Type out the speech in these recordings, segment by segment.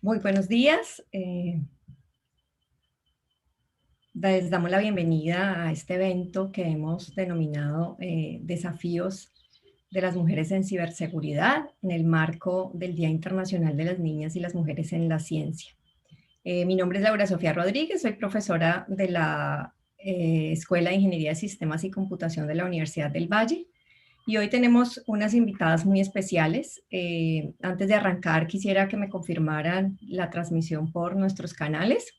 Muy buenos días. Les damos la bienvenida a este evento que hemos denominado Desafíos de las Mujeres en Ciberseguridad en el marco del Día Internacional de las Niñas y las Mujeres en la Ciencia. Mi nombre es Laura Sofía Rodríguez, soy profesora de la Escuela de Ingeniería de Sistemas y Computación de la Universidad del Valle. Y hoy tenemos unas invitadas muy especiales. Antes de arrancar, quisiera que me confirmaran la transmisión por nuestros canales.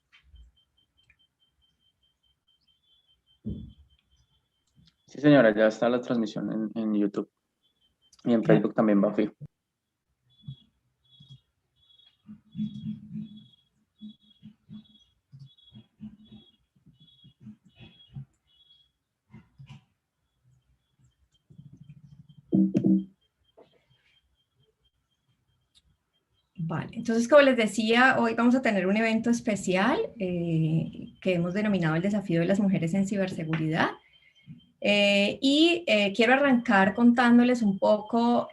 Sí, señora, ya está la transmisión en YouTube y en Facebook también va fijo. Vale, entonces como les decía, hoy vamos a tener un evento especial que hemos denominado el Desafío de las Mujeres en Ciberseguridad. Quiero arrancar contándoles un poco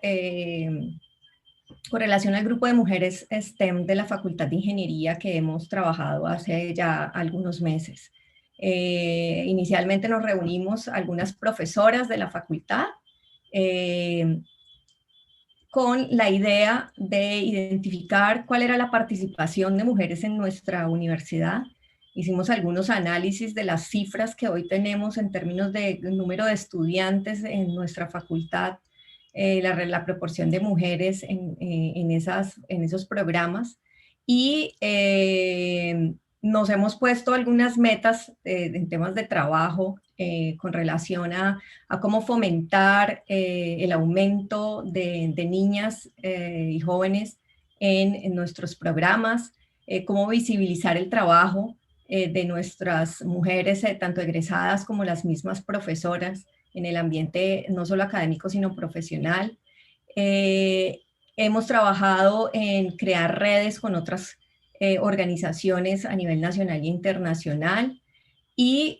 con relación al grupo de mujeres STEM de la Facultad de Ingeniería que hemos trabajado hace ya algunos meses. Inicialmente nos reunimos algunas profesoras de la facultad con la idea de identificar cuál era la participación de mujeres en nuestra universidad. Hicimos algunos análisis de las cifras que hoy tenemos en términos de número de estudiantes en nuestra facultad, la proporción de mujeres en esos programas y nos hemos puesto algunas metas en temas de trabajo con relación a cómo fomentar el aumento de niñas y jóvenes en nuestros programas, cómo visibilizar el trabajo de nuestras mujeres, tanto egresadas como las mismas profesoras, en el ambiente no solo académico, sino profesional. Hemos trabajado en crear redes con otras organizaciones a nivel nacional e internacional. Y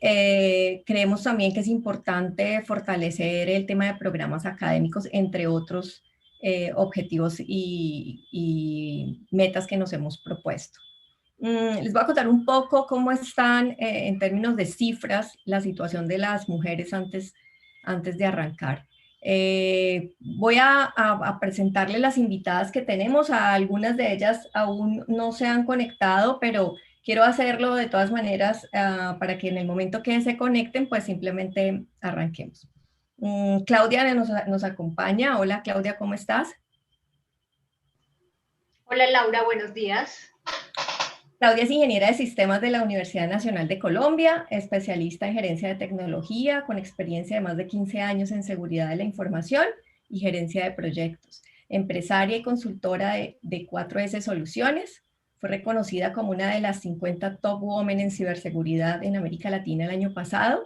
creemos también que es importante fortalecer el tema de programas académicos, entre otros objetivos y metas que nos hemos propuesto. Les voy a contar un poco cómo están en términos de cifras la situación de las mujeres antes de arrancar. Voy a presentarles las invitadas que tenemos. A algunas de ellas aún no se han conectado, pero quiero hacerlo de todas maneras para que en el momento que se conecten, pues simplemente arranquemos. Claudia nos acompaña. Hola Claudia, ¿cómo estás? Hola Laura, buenos días. Claudia es ingeniera de sistemas de la Universidad Nacional de Colombia, especialista en gerencia de tecnología, con experiencia de más de 15 años en seguridad de la información y gerencia de proyectos. Empresaria y consultora de 4S Soluciones, fue reconocida como una de las 50 Top Women en ciberseguridad en América Latina el año pasado.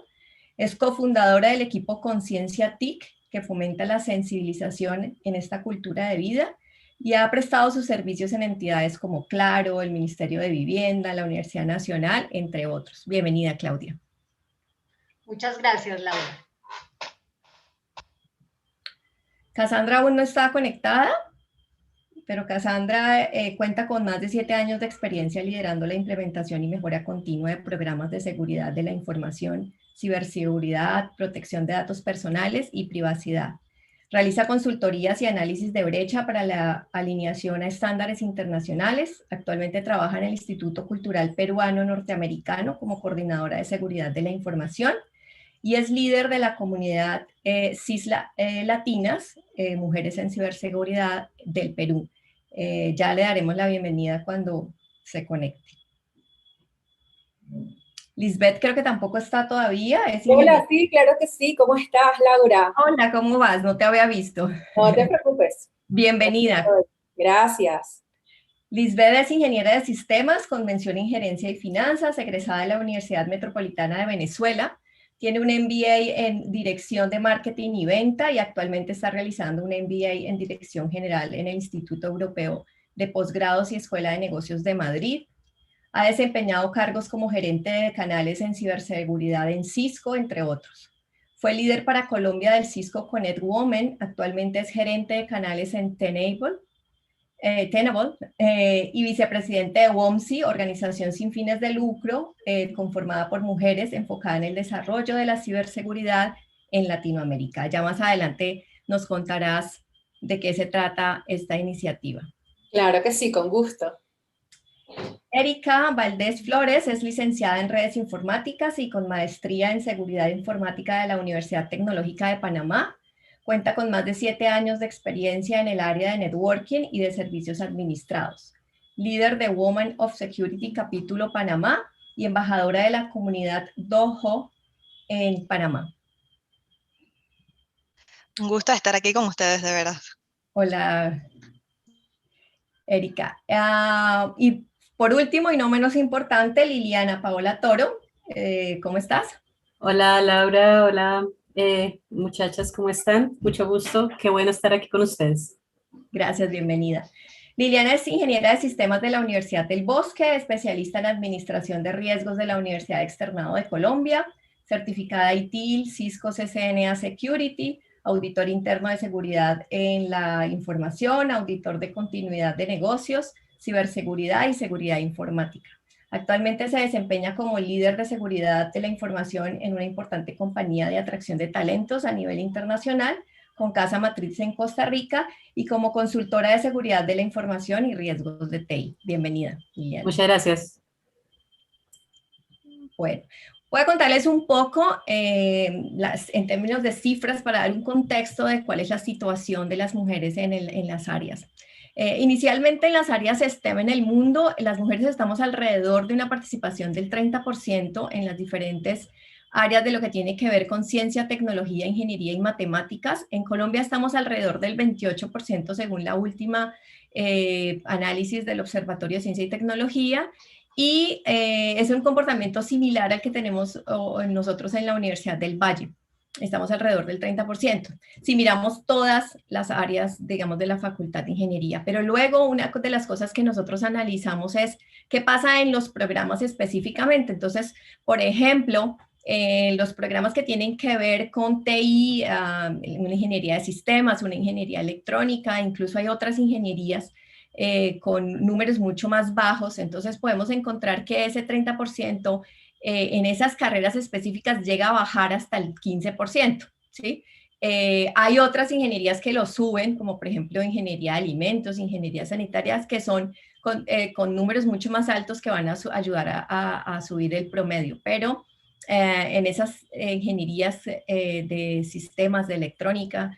Es cofundadora del equipo Conciencia TIC, que fomenta la sensibilización en esta cultura de vida, y ha prestado sus servicios en entidades como Claro, el Ministerio de Vivienda, la Universidad Nacional, entre otros. Bienvenida, Claudia. Muchas gracias, Laura. Cassandra aún no está conectada, pero Cassandra cuenta con más de 7 años de experiencia liderando la implementación y mejora continua de programas de seguridad de la información, ciberseguridad, protección de datos personales y privacidad. Realiza consultorías y análisis de brecha para la alineación a estándares internacionales. Actualmente trabaja en el Instituto Cultural Peruano Norteamericano como coordinadora de seguridad de la información y es líder de la comunidad CISLA Latinas, Mujeres en Ciberseguridad del Perú. Ya le daremos la bienvenida cuando se conecte. Lisbeth creo que tampoco está todavía. Hola, sí, claro que sí. ¿Cómo estás, Laura? Hola, ¿cómo vas? No te había visto. No te preocupes. Bienvenida. Gracias. Lisbeth es ingeniera de sistemas con mención en gerencia y finanzas, egresada de la Universidad Metropolitana de Venezuela. Tiene un MBA en dirección de marketing y venta y actualmente está realizando un MBA en dirección general en el Instituto Europeo de Posgrados y Escuela de Negocios de Madrid. Ha desempeñado cargos como gerente de canales en ciberseguridad en Cisco, entre otros. Fue líder para Colombia del Cisco Connect Women, actualmente es gerente de canales en Tenable. Tenable, y vicepresidente de WOMSI, organización sin fines de lucro, conformada por mujeres enfocada en el desarrollo de la ciberseguridad en Latinoamérica. Ya más adelante nos contarás de qué se trata esta iniciativa. Claro que sí, con gusto. Erika Valdés Flores es licenciada en redes informáticas y con maestría en seguridad informática de la Universidad Tecnológica de Panamá. Cuenta con más de 7 años de experiencia en el área de networking y de servicios administrados. Líder de Women of Security Capítulo Panamá y embajadora de la comunidad Dojo en Panamá. Un gusto estar aquí con ustedes, de verdad. Hola, Erika. Y por último, y no menos importante, Liliana Paola Toro. ¿Cómo estás? Hola Laura, hola muchachas, ¿cómo están? Mucho gusto, qué bueno estar aquí con ustedes. Gracias, bienvenida. Liliana es ingeniera de sistemas de la Universidad del Bosque, especialista en administración de riesgos de la Universidad Externado de Colombia, certificada ITIL, Cisco CCNA Security, auditor interno de seguridad en la información, auditor de continuidad de negocios, ciberseguridad y seguridad informática. Actualmente se desempeña como líder de seguridad de la información en una importante compañía de atracción de talentos a nivel internacional, con casa matriz en Costa Rica y como consultora de seguridad de la información y riesgos de TI. Bienvenida, Liliana. Muchas gracias. Bueno, voy a contarles un poco en términos de cifras para dar un contexto de cuál es la situación de las mujeres en las áreas. Inicialmente en las áreas STEM en el mundo, las mujeres estamos alrededor de una participación del 30% en las diferentes áreas de lo que tiene que ver con ciencia, tecnología, ingeniería y matemáticas. En Colombia estamos alrededor del 28% según la última análisis del Observatorio de Ciencia y Tecnología, y es un comportamiento similar al que tenemos nosotros en la Universidad del Valle. Estamos alrededor del 30%, si miramos todas las áreas, digamos, de la Facultad de Ingeniería. Pero luego una de las cosas que nosotros analizamos es qué pasa en los programas específicamente. Entonces, por ejemplo, los programas que tienen que ver con TI, una ingeniería de sistemas, una ingeniería electrónica, incluso hay otras ingenierías con números mucho más bajos. Entonces podemos encontrar que ese 30% en esas carreras específicas llega a bajar hasta el 15%, ¿sí? Hay otras ingenierías que lo suben, como por ejemplo ingeniería de alimentos, ingenierías sanitarias, que son con números mucho más altos que van a ayudar a subir el promedio. Pero en esas ingenierías de sistemas, de electrónica,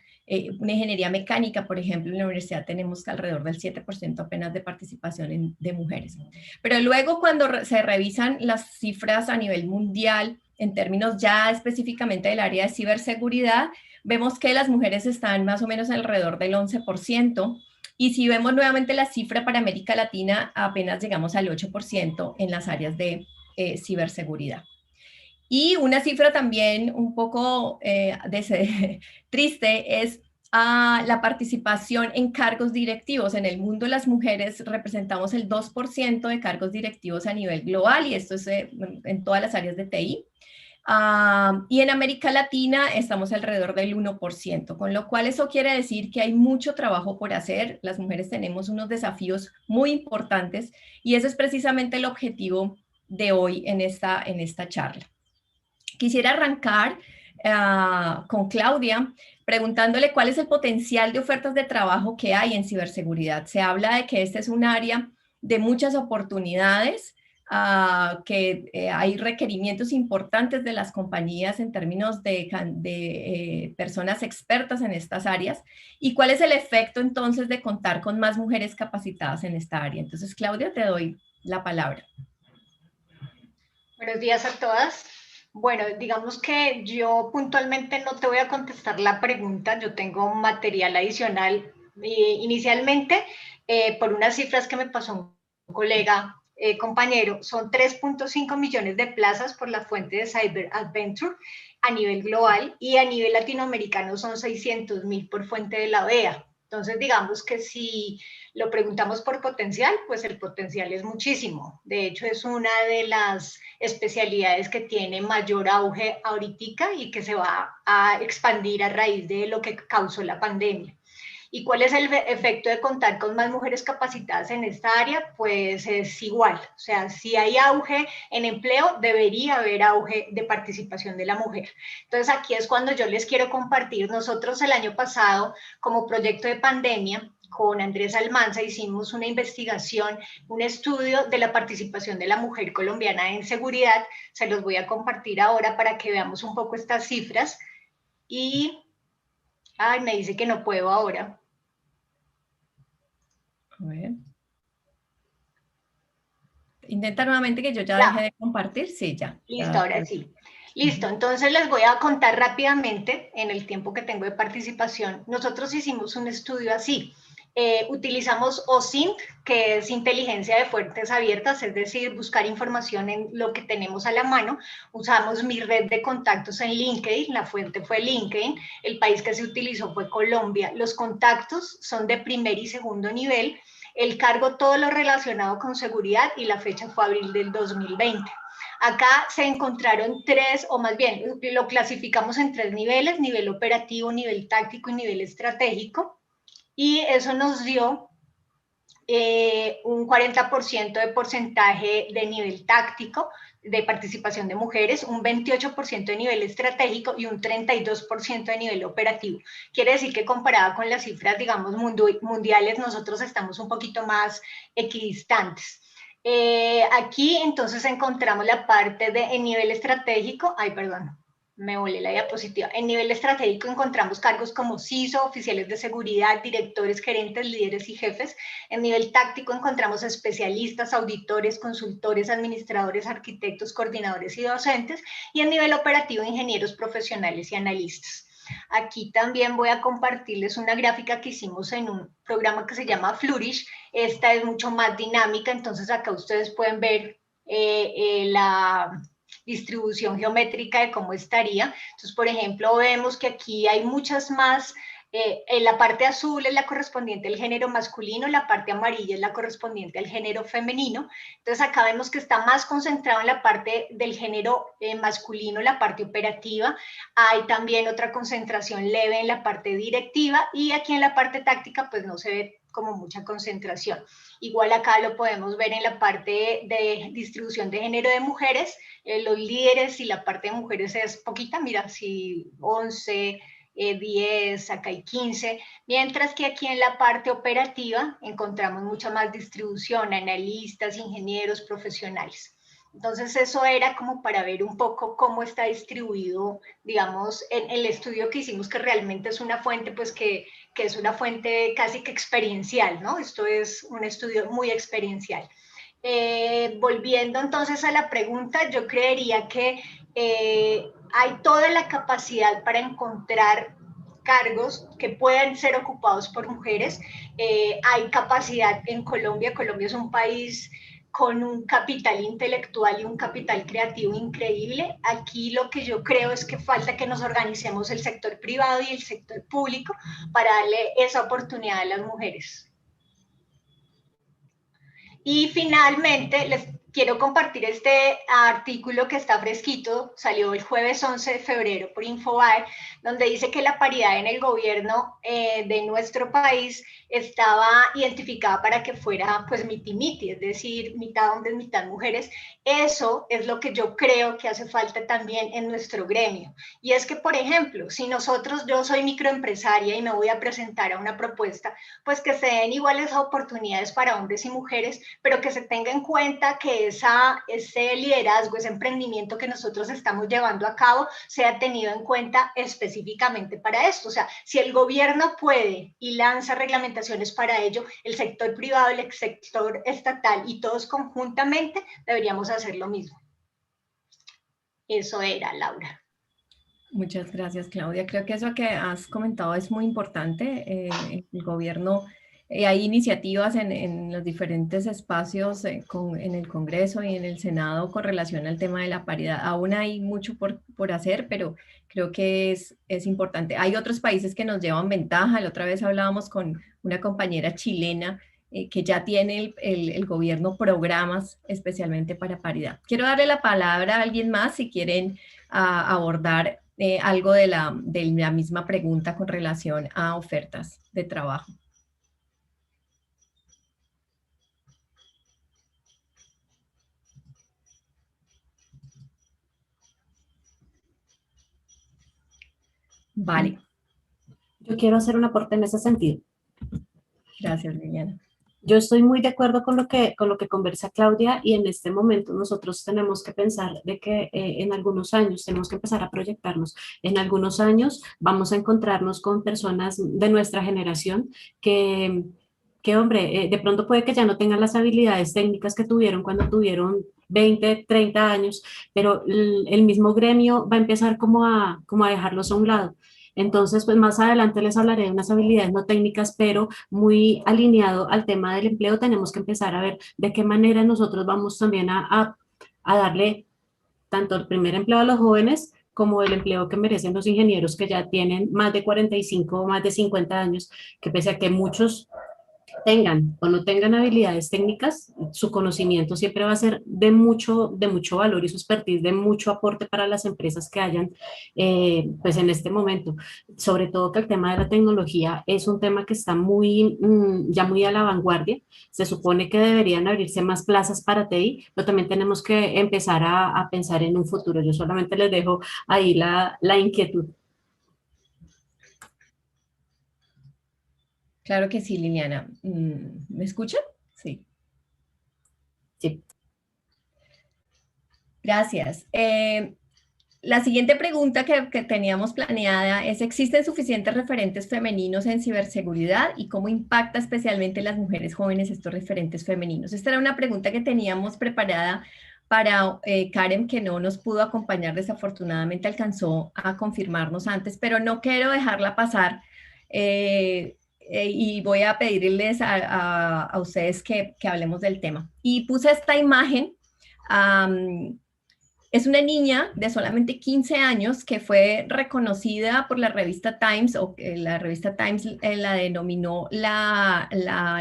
una ingeniería mecánica, por ejemplo, en la universidad tenemos alrededor del 7% apenas de participación de mujeres. Pero luego cuando se revisan las cifras a nivel mundial, en términos ya específicamente del área de ciberseguridad, vemos que las mujeres están más o menos alrededor del 11%, y si vemos nuevamente la cifra para América Latina, apenas llegamos al 8% en las áreas de ciberseguridad. Y una cifra también un poco triste es la participación en cargos directivos. En el mundo las mujeres representamos el 2% de cargos directivos a nivel global, y esto es en todas las áreas de TI. Y en América Latina estamos alrededor del 1%, con lo cual eso quiere decir que hay mucho trabajo por hacer. Las mujeres tenemos unos desafíos muy importantes, y ese es precisamente el objetivo de hoy en esta charla. Quisiera arrancar con Claudia preguntándole cuál es el potencial de ofertas de trabajo que hay en ciberseguridad. Se habla de que este es un área de muchas oportunidades, que hay requerimientos importantes de las compañías en términos de personas expertas en estas áreas, y cuál es el efecto entonces de contar con más mujeres capacitadas en esta área. Entonces, Claudia, te doy la palabra. Buenos días a todas. Bueno, digamos que yo puntualmente no te voy a contestar la pregunta, yo tengo material adicional. Inicialmente, por unas cifras que me pasó un colega, compañero, son 3.5 millones de plazas por la fuente de Cyber Adventure a nivel global, y a nivel latinoamericano son 600.000 por fuente de la OEA. Entonces, digamos que si lo preguntamos por potencial, pues el potencial es muchísimo. De hecho, es una de las especialidades que tiene mayor auge ahorita y que se va a expandir a raíz de lo que causó la pandemia. ¿Y cuál es el efecto de contar con más mujeres capacitadas en esta área? Pues es igual, o sea, si hay auge en empleo, debería haber auge de participación de la mujer. Entonces aquí es cuando yo les quiero compartir, nosotros el año pasado, como proyecto de pandemia, con Andrés Almanza hicimos una investigación, un estudio de la participación de la mujer colombiana en seguridad. Se los voy a compartir ahora para que veamos un poco estas cifras. Y, ay, me dice que no puedo ahora. A ver. Intenta nuevamente que yo ya dejé de compartir. Sí, ya. Listo, ahora sí. Listo, entonces les voy a contar rápidamente, en el tiempo que tengo de participación, nosotros hicimos un estudio así. Utilizamos OSINT, que es inteligencia de fuentes abiertas, es decir, buscar información en lo que tenemos a la mano. Usamos mi red de contactos en LinkedIn, la fuente fue LinkedIn, el país que se utilizó fue Colombia. Los contactos son de primer y segundo nivel, el cargo todo lo relacionado con seguridad y la fecha fue abril del 2020. Acá se encontraron tres, o más bien, lo clasificamos en tres niveles, nivel operativo, nivel táctico y nivel estratégico. Y eso nos dio un 40% de porcentaje de nivel táctico, de participación de mujeres, un 28% de nivel estratégico y un 32% de nivel operativo. Quiere decir que comparada con las cifras, digamos, mundiales, nosotros estamos un poquito más equidistantes. Aquí entonces encontramos la parte de en nivel estratégico, me volé la diapositiva. En nivel estratégico encontramos cargos como CISO, oficiales de seguridad, directores, gerentes, líderes y jefes. En nivel táctico encontramos especialistas, auditores, consultores, administradores, arquitectos, coordinadores y docentes. Y en nivel operativo, ingenieros profesionales y analistas. Aquí también voy a compartirles una gráfica que hicimos en un programa que se llama Flourish. Esta es mucho más dinámica, entonces acá ustedes pueden ver la distribución geométrica de cómo estaría. Entonces, por ejemplo, vemos que aquí hay muchas más, en la parte azul es la correspondiente al género masculino, la parte amarilla es la correspondiente al género femenino. Entonces, acá vemos que está más concentrado en la parte del género masculino, la parte operativa. Hay también otra concentración leve en la parte directiva y aquí en la parte táctica, pues no se ve como mucha concentración. Igual acá lo podemos ver en la parte de distribución de género de mujeres, los líderes y la parte de mujeres es poquita, mira, si 11, 10, acá hay 15, mientras que aquí en la parte operativa encontramos mucha más distribución, analistas, ingenieros, profesionales. Entonces eso era como para ver un poco cómo está distribuido, digamos, en el estudio que hicimos, que realmente es una fuente, pues que es una fuente casi que experiencial, ¿no? Esto es un estudio muy experiencial. Volviendo entonces a la pregunta, yo creería que hay toda la capacidad para encontrar cargos que puedan ser ocupados por mujeres. Hay capacidad en Colombia. Colombia es un país con un capital intelectual y un capital creativo increíble. Aquí lo que yo creo es que falta que nos organicemos el sector privado y el sector público para darle esa oportunidad a las mujeres. Y finalmente les quiero compartir este artículo que está fresquito, salió el jueves 11 de febrero por Infobae, donde dice que la paridad en el gobierno de nuestro país estaba identificada para que fuera pues miti-miti, es decir, mitad hombres, mitad mujeres. Eso es lo que yo creo que hace falta también en nuestro gremio. Y es que, por ejemplo, si yo soy microempresaria y me voy a presentar a una propuesta, pues que se den iguales oportunidades para hombres y mujeres, pero que se tenga en cuenta que ese liderazgo, ese emprendimiento que nosotros estamos llevando a cabo sea tenido en cuenta específicamente para esto. O sea, si el gobierno puede y lanza reglamentaciones para ello, el sector privado, el sector estatal y todos conjuntamente deberíamos hacer lo mismo. Eso era, Laura. Muchas gracias, Claudia. Creo que eso que has comentado es muy importante. El gobierno, hay iniciativas en los diferentes espacios en el Congreso y en el Senado con relación al tema de la paridad. Aún hay mucho por hacer, pero creo que es importante. Hay otros países que nos llevan ventaja. La otra vez hablábamos con una compañera chilena que ya tiene el gobierno programas especialmente para paridad. Quiero darle la palabra a alguien más si quieren abordar algo de la misma pregunta con relación a ofertas de trabajo. Vale. Yo quiero hacer un aporte en ese sentido. Gracias, Liliana. Yo estoy muy de acuerdo con lo que conversa Claudia, y en este momento nosotros tenemos que pensar de que en algunos años tenemos que empezar a proyectarnos. En algunos años vamos a encontrarnos con personas de nuestra generación que hombre, de pronto puede que ya no tengan las habilidades técnicas que tuvieron cuando tuvieron 20, 30 años, pero el mismo gremio va a empezar como a dejarlos a un lado. Entonces, pues más adelante les hablaré de unas habilidades no técnicas, pero muy alineado al tema del empleo, tenemos que empezar a ver de qué manera nosotros vamos también a darle tanto el primer empleo a los jóvenes como el empleo que merecen los ingenieros que ya tienen más de 45 o más de 50 años, que pese a que muchos tengan o no tengan habilidades técnicas, su conocimiento siempre va a ser de mucho valor, y su expertise de mucho aporte para las empresas que hayan, pues en este momento. Sobre todo que el tema de la tecnología es un tema que está muy, ya muy a la vanguardia. Se supone que deberían abrirse más plazas para TI, pero también tenemos que empezar a pensar en un futuro. Yo solamente les dejo ahí la inquietud. Claro que sí, Liliana. ¿Me escuchan? Sí. Sí. Gracias. La siguiente pregunta que teníamos planeada es: ¿existen suficientes referentes femeninos en ciberseguridad y cómo impacta especialmente en las mujeres jóvenes estos referentes femeninos? Esta era una pregunta que teníamos preparada para Karen, que no nos pudo acompañar, desafortunadamente alcanzó a confirmarnos antes, pero no quiero dejarla pasar. Y voy a pedirles a ustedes que hablemos del tema. Y puse esta imagen. Es una niña de solamente 15 años que fue reconocida por la revista Times, o la revista Times la denominó la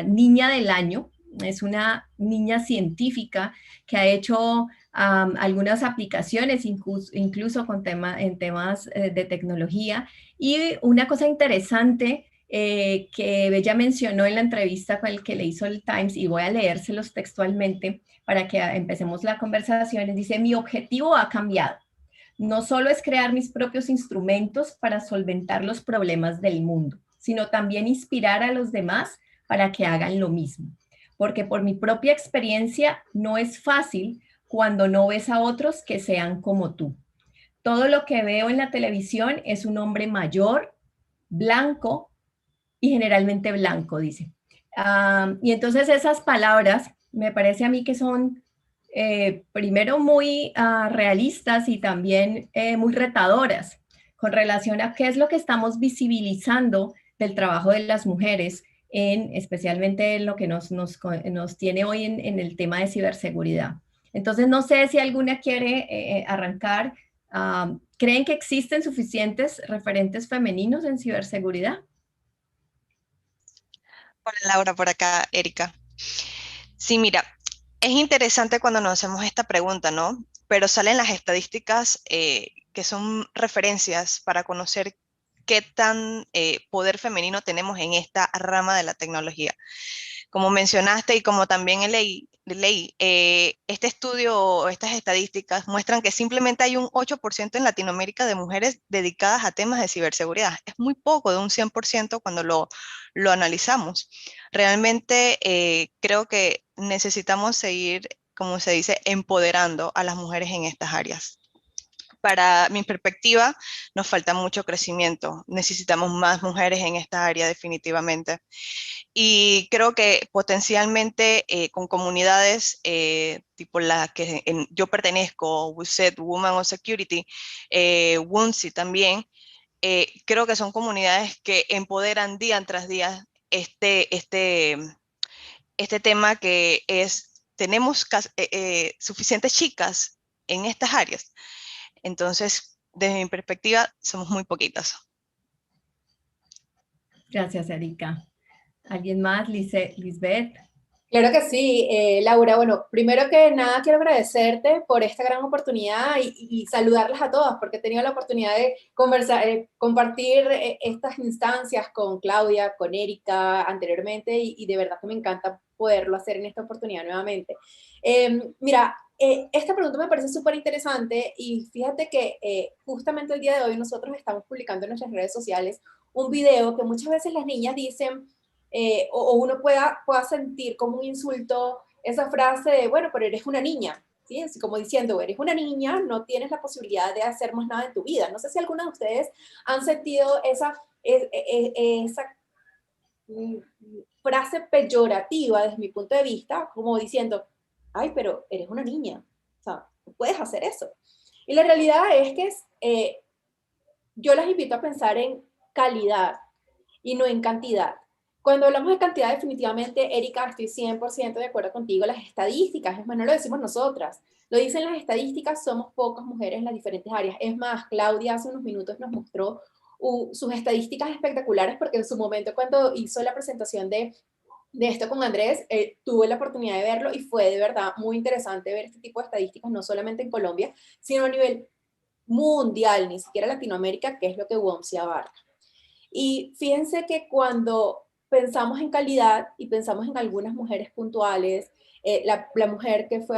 niña del año. Es una niña científica que ha hecho algunas aplicaciones, incluso en temas de tecnología. Y una cosa interesante que ella mencionó en la entrevista con el que le hizo el Times, y voy a leérselos textualmente para que empecemos la conversación. Dice: mi objetivo ha cambiado. No solo es crear mis propios instrumentos para solventar los problemas del mundo, sino también inspirar a los demás para que hagan lo mismo. Porque por mi propia experiencia no es fácil cuando no ves a otros que sean como tú. Todo lo que veo en la televisión es un hombre mayor, blanco, y generalmente blanco, dice. Y entonces esas palabras me parece a mí que son primero muy realistas y también muy retadoras con relación a qué es lo que estamos visibilizando del trabajo de las mujeres, especialmente en lo que nos tiene hoy en el tema de ciberseguridad. Entonces, no sé si alguna quiere arrancar. ¿Creen que existen suficientes referentes femeninos en ciberseguridad? Hola Laura, por acá, Erika. Sí, mira, es interesante cuando nos hacemos esta pregunta, ¿no? Pero salen las estadísticas que son referencias para conocer qué tan poder femenino tenemos en esta rama de la tecnología. Como mencionaste y como también leí, este estudio o estas estadísticas muestran que simplemente hay un 8% en Latinoamérica de mujeres dedicadas a temas de ciberseguridad. Es muy poco, de un 100% cuando lo analizamos. Realmente creo que necesitamos seguir, como se dice, empoderando a las mujeres en estas áreas. Para mi perspectiva, nos falta mucho crecimiento. Necesitamos más mujeres en esta área definitivamente. Y creo que potencialmente con comunidades tipo la que yo pertenezco, WUSET, Women of Security, WUNSI también, creo que son comunidades que empoderan día tras día este tema que es: tenemos suficientes chicas en estas áreas. Entonces, desde mi perspectiva, somos muy poquitas. Gracias, Erika. ¿Alguien más? Lisbeth. Claro que sí, Laura. Bueno, primero que nada quiero agradecerte por esta gran oportunidad y saludarlas a todas, porque he tenido la oportunidad de conversar, compartir estas instancias con Claudia, con Erika anteriormente y de verdad que me encanta poderlo hacer en esta oportunidad nuevamente. Mira, esta pregunta me parece súper interesante y fíjate que justamente el día de hoy nosotros estamos publicando en nuestras redes sociales un video que muchas veces las niñas dicen o uno pueda sentir como un insulto esa frase de, bueno, pero eres una niña, ¿sí? Así como diciendo, eres una niña, no tienes la posibilidad de hacer más nada en tu vida. No sé si alguna de ustedes han sentido esa frase peyorativa desde mi punto de vista, como diciendo, ay, pero eres una niña, o sea, no puedes hacer eso. Y la realidad es que yo las invito a pensar en calidad y no en cantidad. Cuando hablamos de cantidad, definitivamente, Erika, estoy 100% de acuerdo contigo, las estadísticas, es más, no lo decimos nosotras, lo dicen las estadísticas, somos pocas mujeres en las diferentes áreas. Es más, Claudia hace unos minutos nos mostró sus estadísticas espectaculares porque en su momento cuando hizo la presentación de esto con Andrés, tuve la oportunidad de verlo y fue de verdad muy interesante ver este tipo de estadísticas, no solamente en Colombia, sino a nivel mundial, ni siquiera Latinoamérica, que es lo que WOMSI abarca. Y fíjense que cuando pensamos en calidad y pensamos en algunas mujeres puntuales, la mujer que fue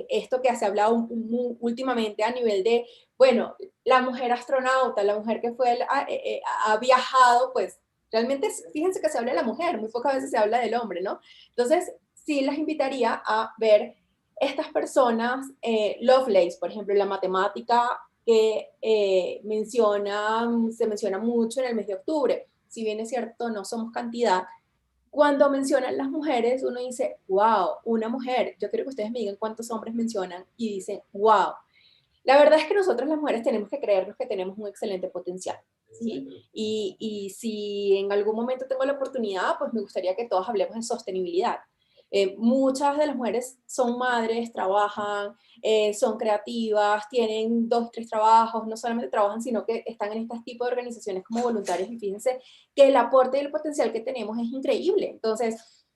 esto que se ha hablado últimamente a nivel de, bueno, la mujer astronauta, la mujer que fue, ha viajado, pues realmente fíjense que se habla de la mujer, muy pocas veces se habla del hombre, ¿no? Entonces, sí las invitaría a ver estas personas, Lovelace, por ejemplo, la matemática que se menciona mucho en el mes de octubre. Si bien es cierto, no somos cantidad, cuando mencionan las mujeres, uno dice, wow, una mujer. Yo quiero que ustedes me digan cuántos hombres mencionan y dicen, wow. La verdad es que nosotros las mujeres tenemos que creernos que tenemos un excelente potencial, ¿sí? Y si en algún momento tengo la oportunidad, pues me gustaría que todos hablemos de sostenibilidad. Muchas de las mujeres son madres, trabajan, son creativas, tienen 2, 3 trabajos, no solamente trabajan, sino que están en este tipo de organizaciones como voluntarias y fíjense que el aporte y el potencial que tenemos es increíble. Entonces,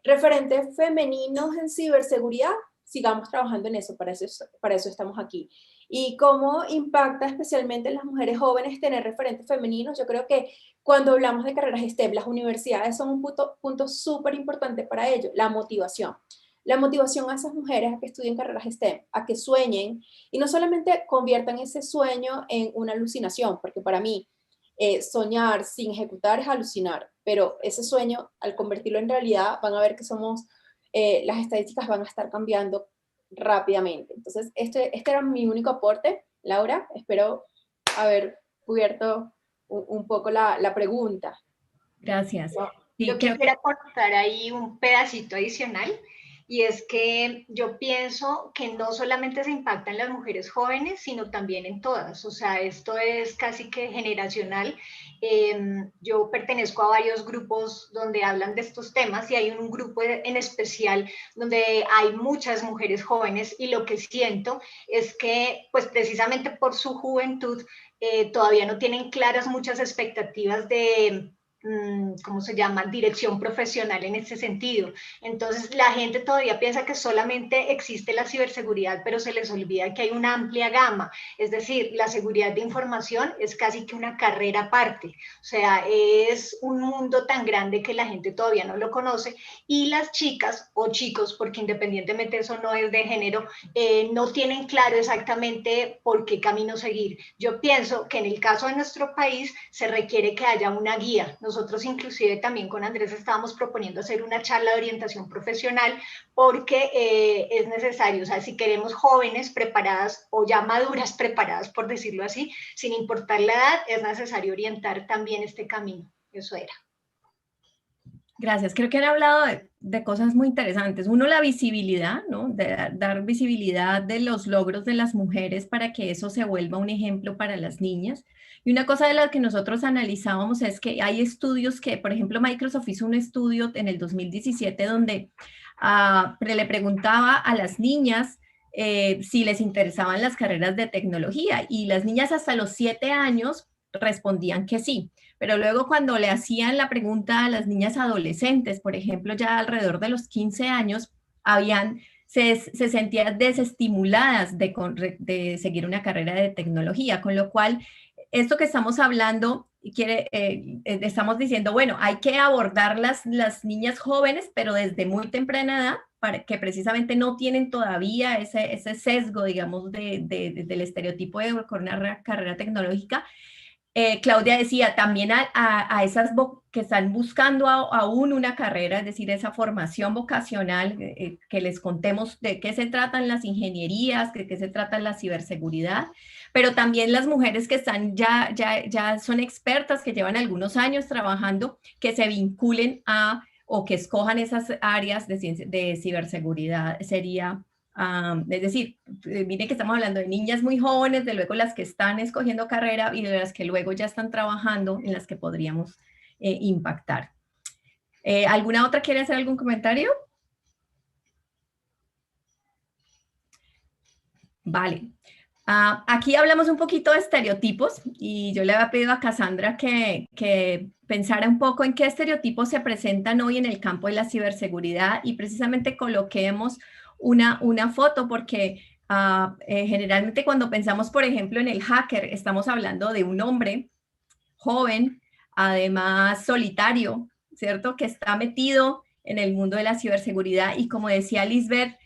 referentes femeninos en ciberseguridad, sigamos trabajando en eso, para eso estamos aquí. Y cómo impacta especialmente en las mujeres jóvenes tener referentes femeninos, yo creo que cuando hablamos de carreras STEM, las universidades son un punto súper importante para ello, la motivación. La motivación a esas mujeres a que estudien carreras STEM, a que sueñen y no solamente conviertan ese sueño en una alucinación, porque para mí soñar sin ejecutar es alucinar, pero ese sueño, al convertirlo en realidad, van a ver que las estadísticas van a estar cambiando rápidamente. Entonces, este era mi único aporte, Laura. Espero haber cubierto un poco la pregunta. Gracias. Sí, Yo quisiera aportar ahí un pedacito adicional, y es que yo pienso que no solamente se impacta en las mujeres jóvenes, sino también en todas. O sea, esto es casi que generacional. Yo pertenezco a varios grupos donde hablan de estos temas y hay un grupo en especial donde hay muchas mujeres jóvenes y lo que siento es que, pues precisamente por su juventud, todavía no tienen claras muchas expectativas de ¿cómo se llama? Dirección profesional en ese sentido. Entonces, la gente todavía piensa que solamente existe la ciberseguridad, pero se les olvida que hay una amplia gama. Es decir, la seguridad de información es casi que una carrera aparte. O sea, es un mundo tan grande que la gente todavía no lo conoce y las chicas o chicos, porque independientemente eso no es de género, no tienen claro exactamente por qué camino seguir. Yo pienso que en el caso de nuestro país se requiere que haya una guía. Nosotros inclusive también con Andrés estábamos proponiendo hacer una charla de orientación profesional porque es necesario, o sea, si queremos jóvenes preparadas o ya maduras preparadas, por decirlo así, sin importar la edad, es necesario orientar también este camino. Eso era. Gracias. Creo que han hablado de cosas muy interesantes. Uno, la visibilidad, ¿no? De dar visibilidad de los logros de las mujeres para que eso se vuelva un ejemplo para las niñas. Y una cosa de la que nosotros analizábamos es que hay estudios que, por ejemplo, Microsoft hizo un estudio en el 2017 donde le preguntaba a las niñas si les interesaban las carreras de tecnología y las niñas hasta los 7 años respondían que sí. Pero luego cuando le hacían la pregunta a las niñas adolescentes, por ejemplo, ya alrededor de los 15 años, se sentían desestimuladas de seguir una carrera de tecnología, con lo cual esto que estamos hablando, estamos diciendo, bueno, hay que abordar las niñas jóvenes, pero desde muy temprana edad, para que precisamente no tienen todavía ese sesgo, digamos, del estereotipo de una carrera tecnológica. Claudia decía también a esas que están buscando aún una carrera, es decir, esa formación vocacional, que les contemos de qué se tratan las ingenierías, de qué se trata la ciberseguridad, pero también las mujeres que están ya son expertas, que llevan algunos años trabajando, que se vinculen o que escojan esas áreas de ciberseguridad. Sería es decir, miren que estamos hablando de niñas muy jóvenes, de luego las que están escogiendo carrera y de las que luego ya están trabajando, en las que podríamos impactar. ¿Alguna otra quiere hacer algún comentario? Vale. Aquí hablamos un poquito de estereotipos y yo le había pedido a Cassandra que pensara un poco en qué estereotipos se presentan hoy en el campo de la ciberseguridad y precisamente coloquemos una foto porque generalmente cuando pensamos, por ejemplo, en el hacker, estamos hablando de un hombre joven, además solitario, ¿cierto? Que está metido en el mundo de la ciberseguridad y como decía Lisbeth,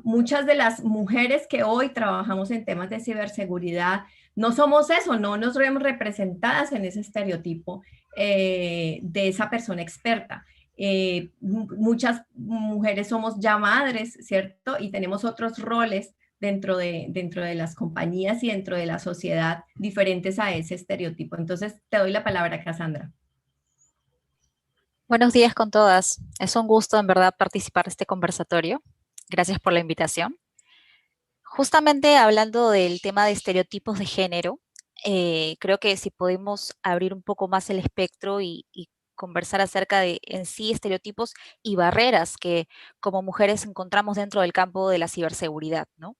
muchas de las mujeres que hoy trabajamos en temas de ciberseguridad no somos eso, no nos vemos representadas en ese estereotipo de esa persona experta. Muchas mujeres somos ya madres, ¿cierto? Y tenemos otros roles dentro de las compañías y dentro de la sociedad diferentes a ese estereotipo. Entonces, te doy la palabra, Cassandra. Buenos días con todas. Es un gusto, en verdad, participar de este conversatorio. Gracias por la invitación. Justamente hablando del tema de estereotipos de género, creo que si podemos abrir un poco más el espectro y conversar acerca de en sí estereotipos y barreras que como mujeres encontramos dentro del campo de la ciberseguridad, ¿no?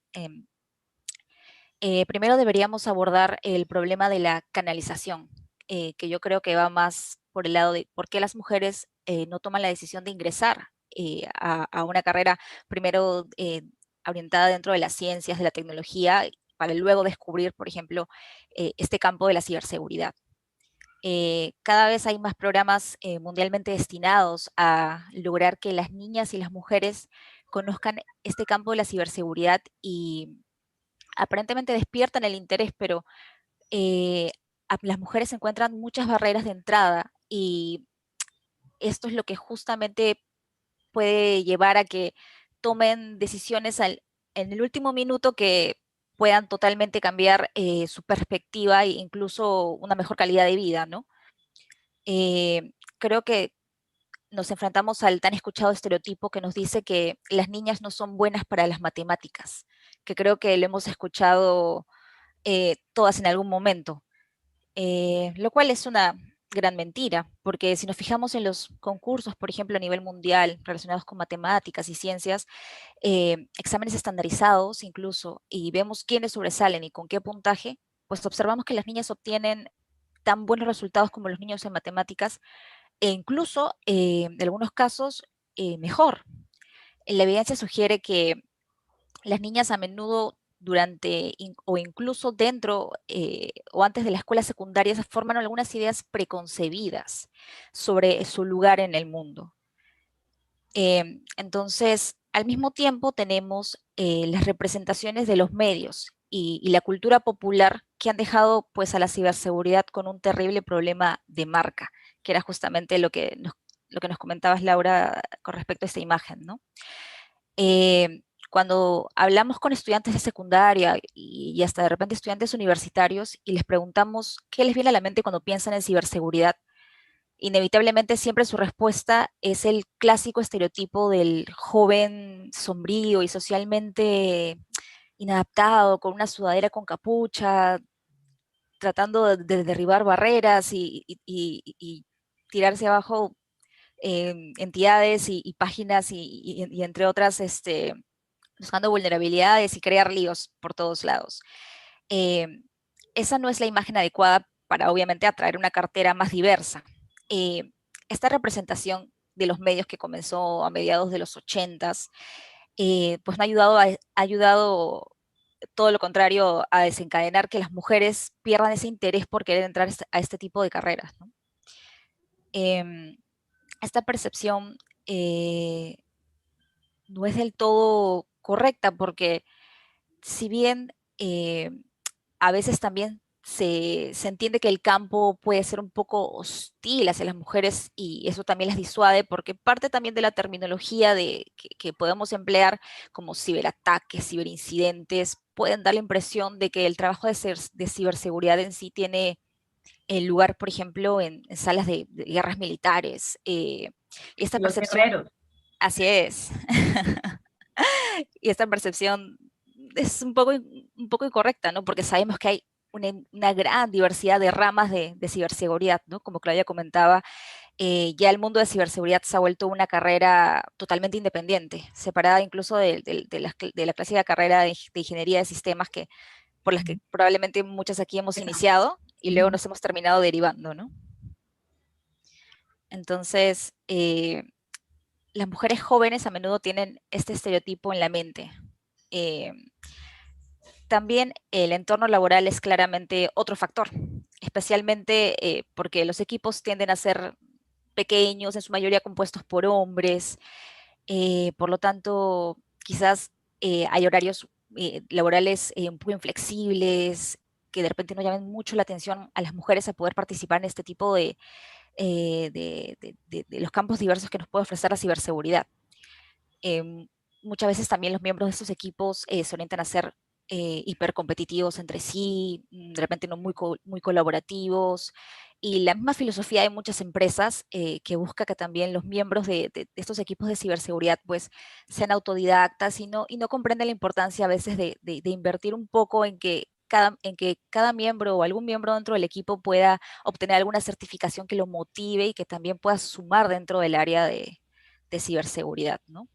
Primero deberíamos abordar el problema de la canalización, que yo creo que va más por el lado de por qué las mujeres no toman la decisión de ingresar a una carrera primero orientada dentro de las ciencias, de la tecnología, para luego descubrir, por ejemplo, este campo de la ciberseguridad. Cada vez hay más programas mundialmente destinados a lograr que las niñas y las mujeres conozcan este campo de la ciberseguridad y aparentemente despiertan el interés, pero las mujeres encuentran muchas barreras de entrada y esto es lo que justamente puede llevar a que tomen decisiones en el último minuto que puedan totalmente cambiar su perspectiva e incluso una mejor calidad de vida, ¿no? Creo que nos enfrentamos al tan escuchado estereotipo que nos dice que las niñas no son buenas para las matemáticas, que creo que lo hemos escuchado todas en algún momento, lo cual es una gran mentira, porque si nos fijamos en los concursos, por ejemplo, a nivel mundial, relacionados con matemáticas y ciencias, exámenes estandarizados incluso, y vemos quiénes sobresalen y con qué puntaje, pues observamos que las niñas obtienen tan buenos resultados como los niños en matemáticas, e incluso, en algunos casos, mejor. La evidencia sugiere que las niñas a menudo durante o incluso dentro o antes de la escuela secundaria se forman algunas ideas preconcebidas sobre su lugar en el mundo. Entonces, al mismo tiempo tenemos las representaciones de los medios y la cultura popular que han dejado pues a la ciberseguridad con un terrible problema de marca, que era justamente lo que nos comentabas, Laura, con respecto a esta imagen, ¿no? Cuando hablamos con estudiantes de secundaria y hasta de repente estudiantes universitarios y les preguntamos qué les viene a la mente cuando piensan en ciberseguridad, inevitablemente siempre su respuesta es el clásico estereotipo del joven sombrío y socialmente inadaptado, con una sudadera con capucha, tratando de derribar barreras y tirarse abajo entidades y páginas y entre otras, buscando vulnerabilidades y crear líos por todos lados. Esa no es la imagen adecuada para obviamente atraer una cartera más diversa. Esta representación de los medios que comenzó a mediados de los 80s, pues no ha ayudado todo lo contrario a desencadenar que las mujeres pierdan ese interés por querer entrar a este tipo de carreras, ¿no? Esta percepción no es del todo correcta, porque si bien a veces también se entiende que el campo puede ser un poco hostil hacia las mujeres, y eso también las disuade, porque parte también de la terminología que podemos emplear, como ciberataques, ciberincidentes, pueden dar la impresión de que el trabajo de ciberseguridad en sí tiene el lugar, por ejemplo, en salas de guerras militares. Esta Los percepción, guerreros. así es, y esta percepción es un poco incorrecta, ¿no? Porque sabemos que hay una gran diversidad de ramas de ciberseguridad, ¿no? Como Claudia comentaba, ya el mundo de ciberseguridad se ha vuelto una carrera totalmente independiente, separada incluso de la clásica carrera de ingeniería de sistemas, por las que probablemente muchas aquí hemos iniciado y luego nos hemos terminado derivando, ¿no? Entonces, las mujeres jóvenes a menudo tienen este estereotipo en la mente. También el entorno laboral es claramente otro factor, especialmente porque los equipos tienden a ser pequeños, en su mayoría compuestos por hombres. Por lo tanto, quizás hay horarios laborales un poco inflexibles, que de repente no llamen mucho la atención a las mujeres a poder participar en este tipo de los campos diversos que nos puede ofrecer la ciberseguridad. Muchas veces también los miembros de estos equipos se orientan a ser hipercompetitivos entre sí, de repente no muy colaborativos, y la misma filosofía de muchas empresas que busca que también los miembros de estos equipos de ciberseguridad pues sean autodidactas, y no comprenden la importancia a veces de invertir un poco en que cada miembro o algún miembro dentro del equipo pueda obtener alguna certificación que lo motive y que también pueda sumar dentro del área de ciberseguridad, ¿no?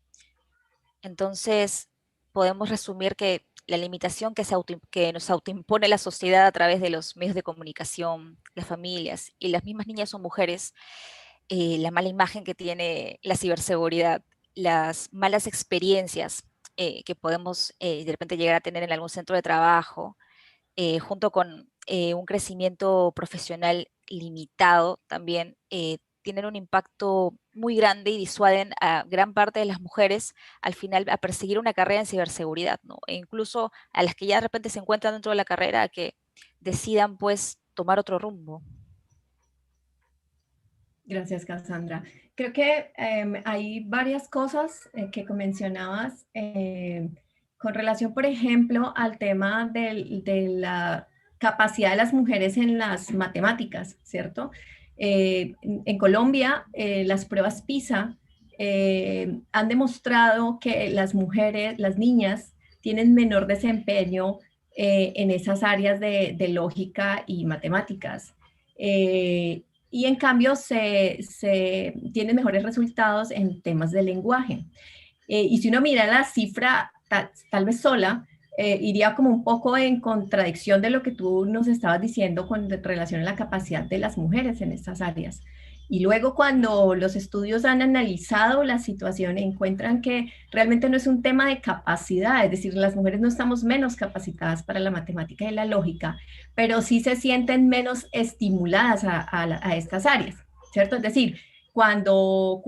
Entonces, podemos resumir que la limitación que nos autoimpone la sociedad a través de los medios de comunicación, las familias y las mismas niñas o mujeres, la mala imagen que tiene la ciberseguridad, las malas experiencias que podemos de repente llegar a tener en algún centro de trabajo, junto con un crecimiento profesional limitado también, tienen un impacto muy grande y disuaden a gran parte de las mujeres al final a perseguir una carrera en ciberseguridad, ¿no? E incluso a las que ya de repente se encuentran dentro de la carrera, que decidan pues tomar otro rumbo. Gracias, Cassandra. Creo que hay varias cosas que mencionabas con relación, por ejemplo, al tema de la capacidad de las mujeres en las matemáticas, ¿cierto? En Colombia, las pruebas PISA han demostrado que las mujeres, las niñas, tienen menor desempeño en esas áreas de lógica y matemáticas. Y en cambio se tienen mejores resultados en temas de lenguaje. Y si uno mira la cifra tal vez sola, iría como un poco en contradicción de lo que tú nos estabas diciendo con relación a la capacidad de las mujeres en estas áreas. Y luego cuando los estudios han analizado la situación, encuentran que realmente no es un tema de capacidad, es decir, las mujeres no estamos menos capacitadas para la matemática y la lógica, pero sí se sienten menos estimuladas a estas áreas, ¿cierto? Es decir, cuando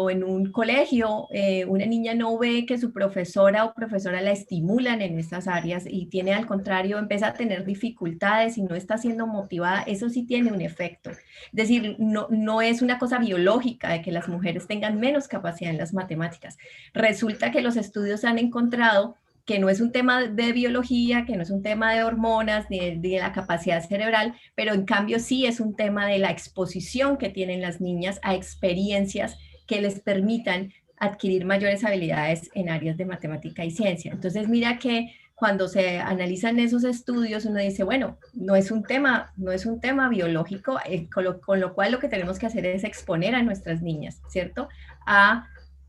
en un colegio una niña no ve que su profesora o profesora la estimulan en estas áreas y tiene al contrario, empieza a tener dificultades y no está siendo motivada, eso sí tiene un efecto. Es decir, no es una cosa biológica de que las mujeres tengan menos capacidad en las matemáticas. Resulta que los estudios han encontrado que no es un tema de biología, que no es un tema de hormonas, ni de la capacidad cerebral, pero en cambio sí es un tema de la exposición que tienen las niñas a experiencias que les permitan adquirir mayores habilidades en áreas de matemática y ciencia. Entonces mira que cuando se analizan esos estudios uno dice, bueno, no es un tema biológico, con lo cual lo que tenemos que hacer es exponer a nuestras niñas, ¿cierto? A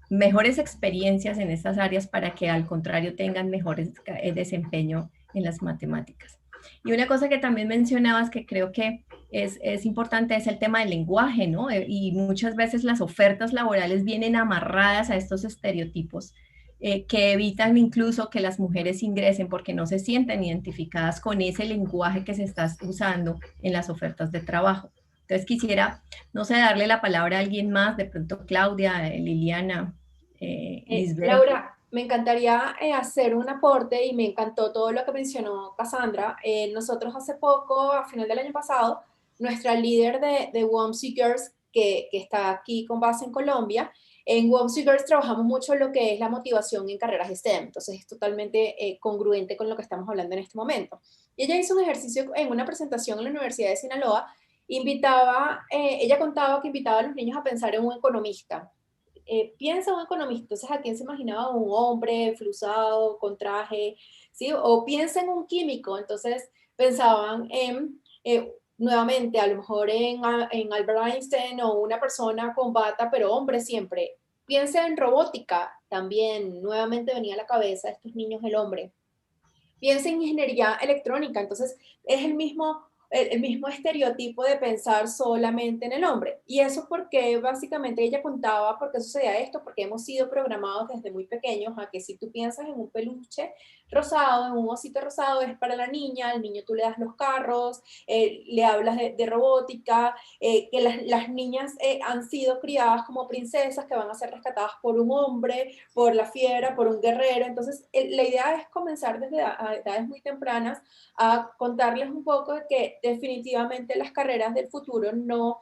mejores experiencias en estas áreas para que al contrario tengan mejores desempeño en las matemáticas. Y una cosa que también mencionabas que creo que es importante es el tema del lenguaje, ¿no? Y muchas veces las ofertas laborales vienen amarradas a estos estereotipos que evitan incluso que las mujeres ingresen porque no se sienten identificadas con ese lenguaje que se está usando en las ofertas de trabajo. Entonces quisiera, no sé, darle la palabra a alguien más, de pronto Claudia, Liliana, Lisbeth. Laura, me encantaría hacer un aporte y me encantó todo lo que mencionó Cassandra. Nosotros hace poco, a final del año pasado, nuestra líder de WOM Seekers, que está aquí con base en Colombia, en WOM Seekers trabajamos mucho lo que es la motivación en carreras STEM, entonces es totalmente congruente con lo que estamos hablando en este momento. Y ella hizo un ejercicio en una presentación en la Universidad de Sinaloa, ella contaba que invitaba a los niños a pensar en un economista. Piensa un economista, entonces ¿a quién se imaginaba? Un hombre flusado, con traje, ¿sí? O piensa en un químico, entonces pensaban en, nuevamente, a lo mejor en Albert Einstein o una persona con bata, pero hombre siempre. Piensa en robótica, también nuevamente venía a la cabeza a estos niños el hombre. Piensa en ingeniería electrónica, entonces es el mismo estereotipo de pensar solamente en el hombre. Y eso porque básicamente ella contaba por qué sucedía esto, porque hemos sido programados desde muy pequeños a que si tú piensas en un peluche rosado, en un osito rosado, es para la niña, al niño tú le das los carros, le hablas de robótica, que las niñas han sido criadas como princesas que van a ser rescatadas por un hombre, por la fiera, por un guerrero. Entonces la idea es comenzar desde edades muy tempranas a contarles un poco de que definitivamente las carreras del futuro no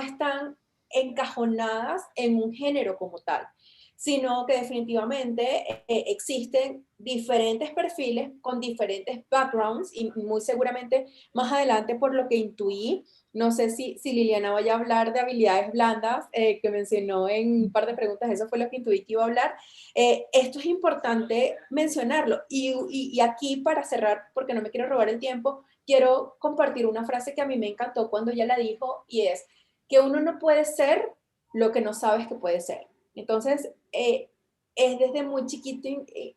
están encajonadas en un género como tal, sino que definitivamente existen diferentes perfiles con diferentes backgrounds y muy seguramente más adelante, por lo que intuí, no sé si Liliana vaya a hablar de habilidades blandas, que mencionó en un par de preguntas, eso fue lo que intuí que iba a hablar. Esto es importante mencionarlo. Y aquí, para cerrar, porque no me quiero robar el tiempo, quiero compartir una frase que a mí me encantó cuando ella la dijo, y es que uno no puede ser lo que no sabes que puede ser. Entonces, es desde muy chiquito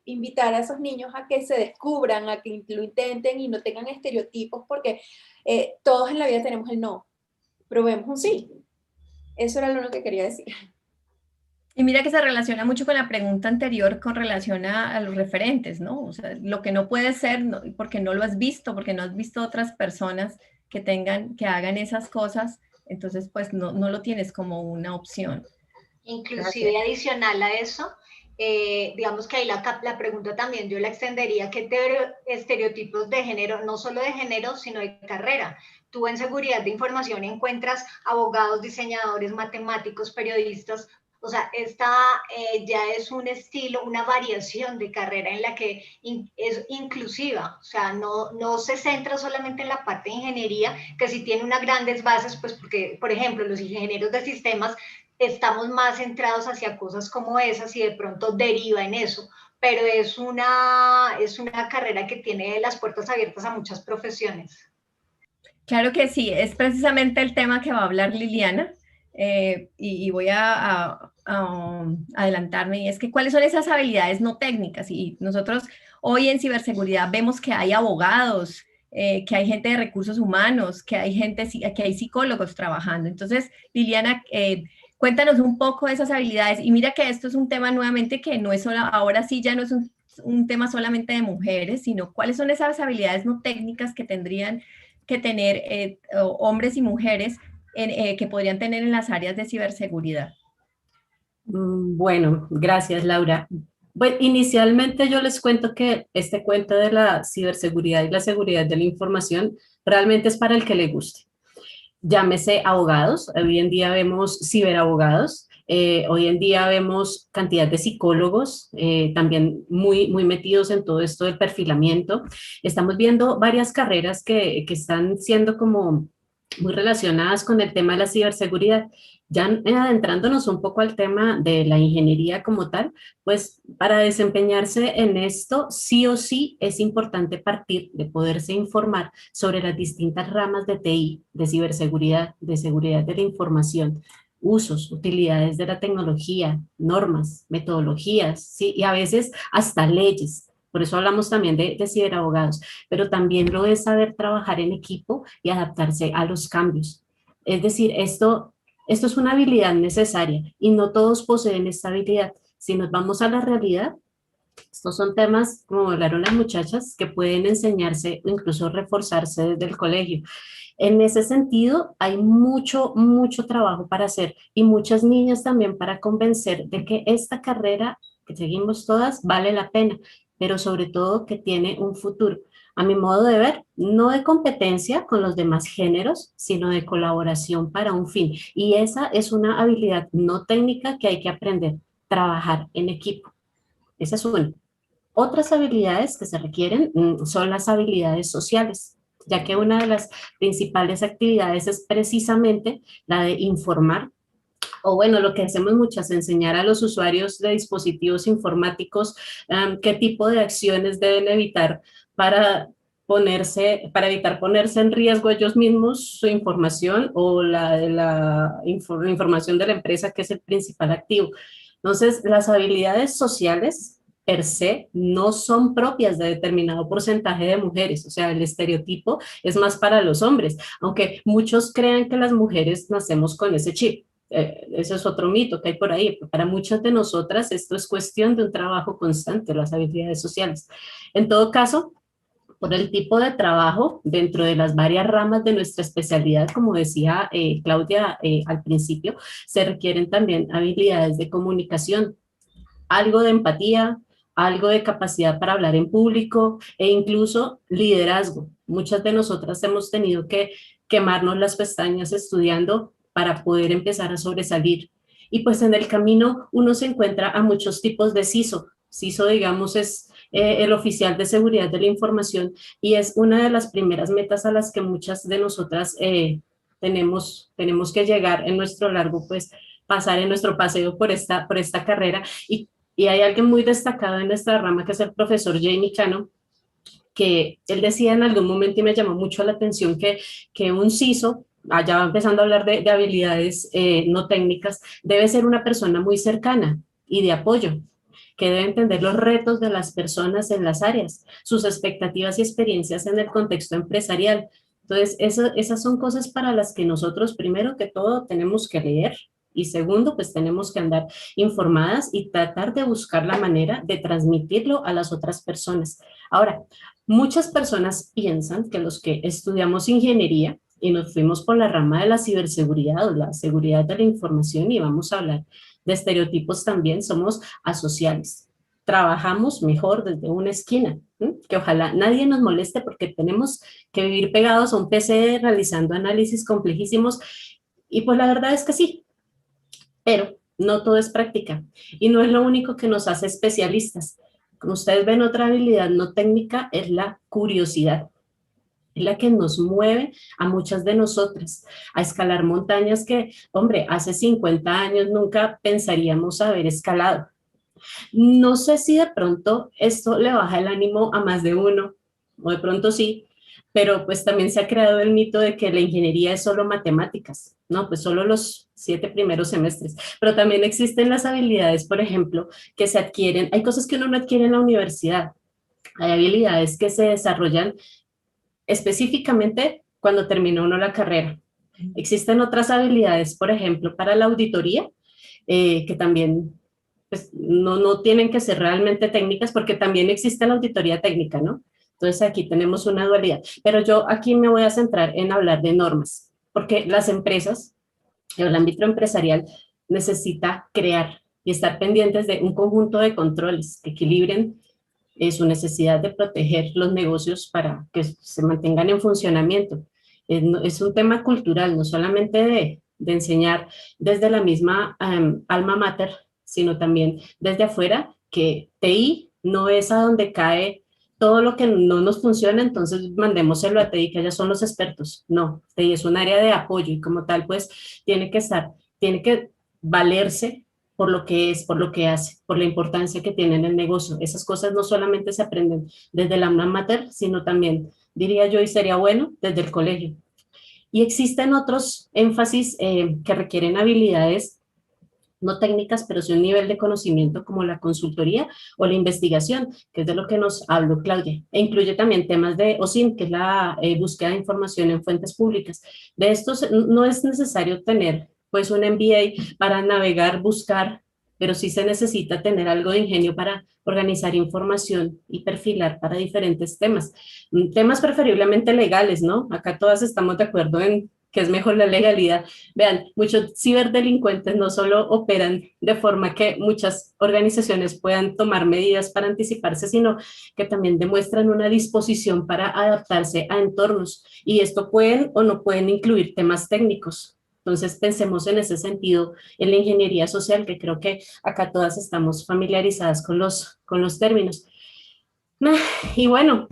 invitar a esos niños a que se descubran, a que lo intenten y no tengan estereotipos, porque todos en la vida tenemos el no, pero vemos un sí. Eso era lo único que quería decir. Y mira que se relaciona mucho con la pregunta anterior con relación a los referentes, ¿no? O sea, lo que no puede ser, no, porque no lo has visto, porque no has visto otras personas que hagan esas cosas, entonces pues no lo tienes como una opción. Inclusive gracias. Adicional a eso, digamos que ahí la pregunta también yo la extendería, ¿qué estereotipos de género, no solo de género, sino de carrera? Tú en seguridad de información encuentras abogados, diseñadores, matemáticos, periodistas. O sea, esta ya es un estilo, una variación de carrera en la que es inclusiva, o sea, no se centra solamente en la parte de ingeniería, que sí tiene unas grandes bases, pues porque, por ejemplo, los ingenieros de sistemas estamos más centrados hacia cosas como esas y de pronto deriva en eso, pero es una carrera que tiene las puertas abiertas a muchas profesiones. Claro que sí, es precisamente el tema que va a hablar Liliana. Y voy a adelantarme, y es que cuáles son esas habilidades no técnicas. Y nosotros hoy en ciberseguridad vemos que hay abogados, que hay gente de recursos humanos, que hay psicólogos trabajando. Entonces, Liliana, cuéntanos un poco de esas habilidades. Y mira que esto es un tema nuevamente que no es solo, ahora sí ya no es un tema solamente de mujeres, sino cuáles son esas habilidades no técnicas que tendrían que tener hombres y mujeres que podrían tener en las áreas de ciberseguridad. Bueno, gracias, Laura. Bueno, inicialmente yo les cuento que este cuento de la ciberseguridad y la seguridad de la información realmente es para el que le guste. Llámese abogados, hoy en día vemos ciberabogados, hoy en día vemos cantidad de psicólogos también muy metidos en todo esto del perfilamiento. Estamos viendo varias carreras que están siendo como muy relacionadas con el tema de la ciberseguridad. Ya adentrándonos un poco al tema de la ingeniería como tal, pues para desempeñarse en esto, sí o sí es importante partir de poderse informar sobre las distintas ramas de TI, de ciberseguridad, de seguridad de la información, usos, utilidades de la tecnología, normas, metodologías, ¿sí? Y a veces hasta leyes. Por eso hablamos también de ciberabogados, pero también lo es saber trabajar en equipo y adaptarse a los cambios. Es decir, esto es una habilidad necesaria y no todos poseen esta habilidad. Si nos vamos a la realidad, estos son temas, como hablaron las muchachas, que pueden enseñarse o incluso reforzarse desde el colegio. En ese sentido, hay mucho, mucho trabajo para hacer y muchas niñas también para convencer de que esta carrera que seguimos todas vale la pena, pero sobre todo que tiene un futuro. A mi modo de ver, no de competencia con los demás géneros, sino de colaboración para un fin. Y esa es una habilidad no técnica que hay que aprender, trabajar en equipo. Esa es una. Otras habilidades que se requieren son las habilidades sociales, ya que una de las principales actividades es precisamente la de informar, o bueno, lo que hacemos muchas, enseñar a los usuarios de dispositivos informáticos qué tipo de acciones deben evitar para evitar ponerse en riesgo ellos mismos, su información o la información de la empresa, que es el principal activo. Entonces, las habilidades sociales per se no son propias de determinado porcentaje de mujeres, o sea, el estereotipo es más para los hombres, aunque muchos crean que las mujeres nacemos con ese chip. Eso es otro mito que hay por ahí. Para muchas de nosotras esto es cuestión de un trabajo constante, las habilidades sociales. En todo caso, por el tipo de trabajo dentro de las varias ramas de nuestra especialidad, como decía Claudia al principio, se requieren también habilidades de comunicación, algo de empatía, algo de capacidad para hablar en público e incluso liderazgo. Muchas de nosotras hemos tenido que quemarnos las pestañas estudiando para poder empezar a sobresalir. Y pues en el camino uno se encuentra a muchos tipos de CISO. CISO, digamos, es el oficial de seguridad de la información y es una de las primeras metas a las que muchas de nosotras tenemos que llegar en nuestro largo, pues, pasar en nuestro paseo por esta carrera. Y hay alguien muy destacado en nuestra rama, que es el profesor Jamie Cano, que él decía en algún momento y me llamó mucho la atención que un CISO, allá empezando a hablar de habilidades no técnicas, debe ser una persona muy cercana y de apoyo, que debe entender los retos de las personas en las áreas, sus expectativas y experiencias en el contexto empresarial. Entonces, esas son cosas para las que nosotros, primero que todo, tenemos que leer, y segundo, pues tenemos que andar informadas y tratar de buscar la manera de transmitirlo a las otras personas. Ahora, muchas personas piensan que los que estudiamos ingeniería y nos fuimos por la rama de la ciberseguridad o la seguridad de la información, y vamos a hablar de estereotipos también, somos asociales. Trabajamos mejor desde una esquina, que ojalá nadie nos moleste porque tenemos que vivir pegados a un PC realizando análisis complejísimos, y pues la verdad es que sí, pero no todo es práctica y no es lo único que nos hace especialistas. Como ustedes ven, otra habilidad no técnica es la curiosidad. Es la que nos mueve a muchas de nosotras a escalar montañas que, hombre, hace 50 años nunca pensaríamos haber escalado. No sé si de pronto esto le baja el ánimo a más de uno, o de pronto sí, pero pues también se ha creado el mito de que la ingeniería es solo matemáticas, ¿no? Pues solo los 7 primeros semestres, pero también existen las habilidades, por ejemplo, que se adquieren, hay cosas que uno no adquiere en la universidad, hay habilidades que se desarrollan específicamente cuando termina uno la carrera. Existen otras habilidades, por ejemplo, para la auditoría, que también pues, no tienen que ser realmente técnicas, porque también existe la auditoría técnica, ¿no? Entonces aquí tenemos una dualidad. Pero yo aquí me voy a centrar en hablar de normas, porque las empresas, el ámbito empresarial, necesita crear y estar pendientes de un conjunto de controles que equilibren su necesidad de proteger los negocios para que se mantengan en funcionamiento. Es un tema cultural, no solamente de enseñar desde la misma alma mater, sino también desde afuera, que TI no es a donde cae todo lo que no nos funciona, entonces mandémoselo a TI, que ellas son los expertos. No, TI es un área de apoyo y como tal, pues tiene que valerse por lo que es, por lo que hace, por la importancia que tiene en el negocio. Esas cosas no solamente se aprenden desde el alma mater, sino también, diría yo, y sería bueno, desde el colegio. Y existen otros énfasis que requieren habilidades no técnicas, pero sí un nivel de conocimiento como la consultoría o la investigación, que es de lo que nos habló Claudia, e incluye también temas de OSINT, que es la búsqueda de información en fuentes públicas. De estos no es necesario tener pues un MBA para navegar, buscar, pero sí se necesita tener algo de ingenio para organizar información y perfilar para diferentes temas. Temas preferiblemente legales, ¿no? Acá todas estamos de acuerdo en que es mejor la legalidad. Vean, muchos ciberdelincuentes no solo operan de forma que muchas organizaciones puedan tomar medidas para anticiparse, sino que también demuestran una disposición para adaptarse a entornos. Y esto pueden o no pueden incluir temas técnicos. Entonces pensemos en ese sentido en la ingeniería social, que creo que acá todas estamos familiarizadas con los términos. Y bueno,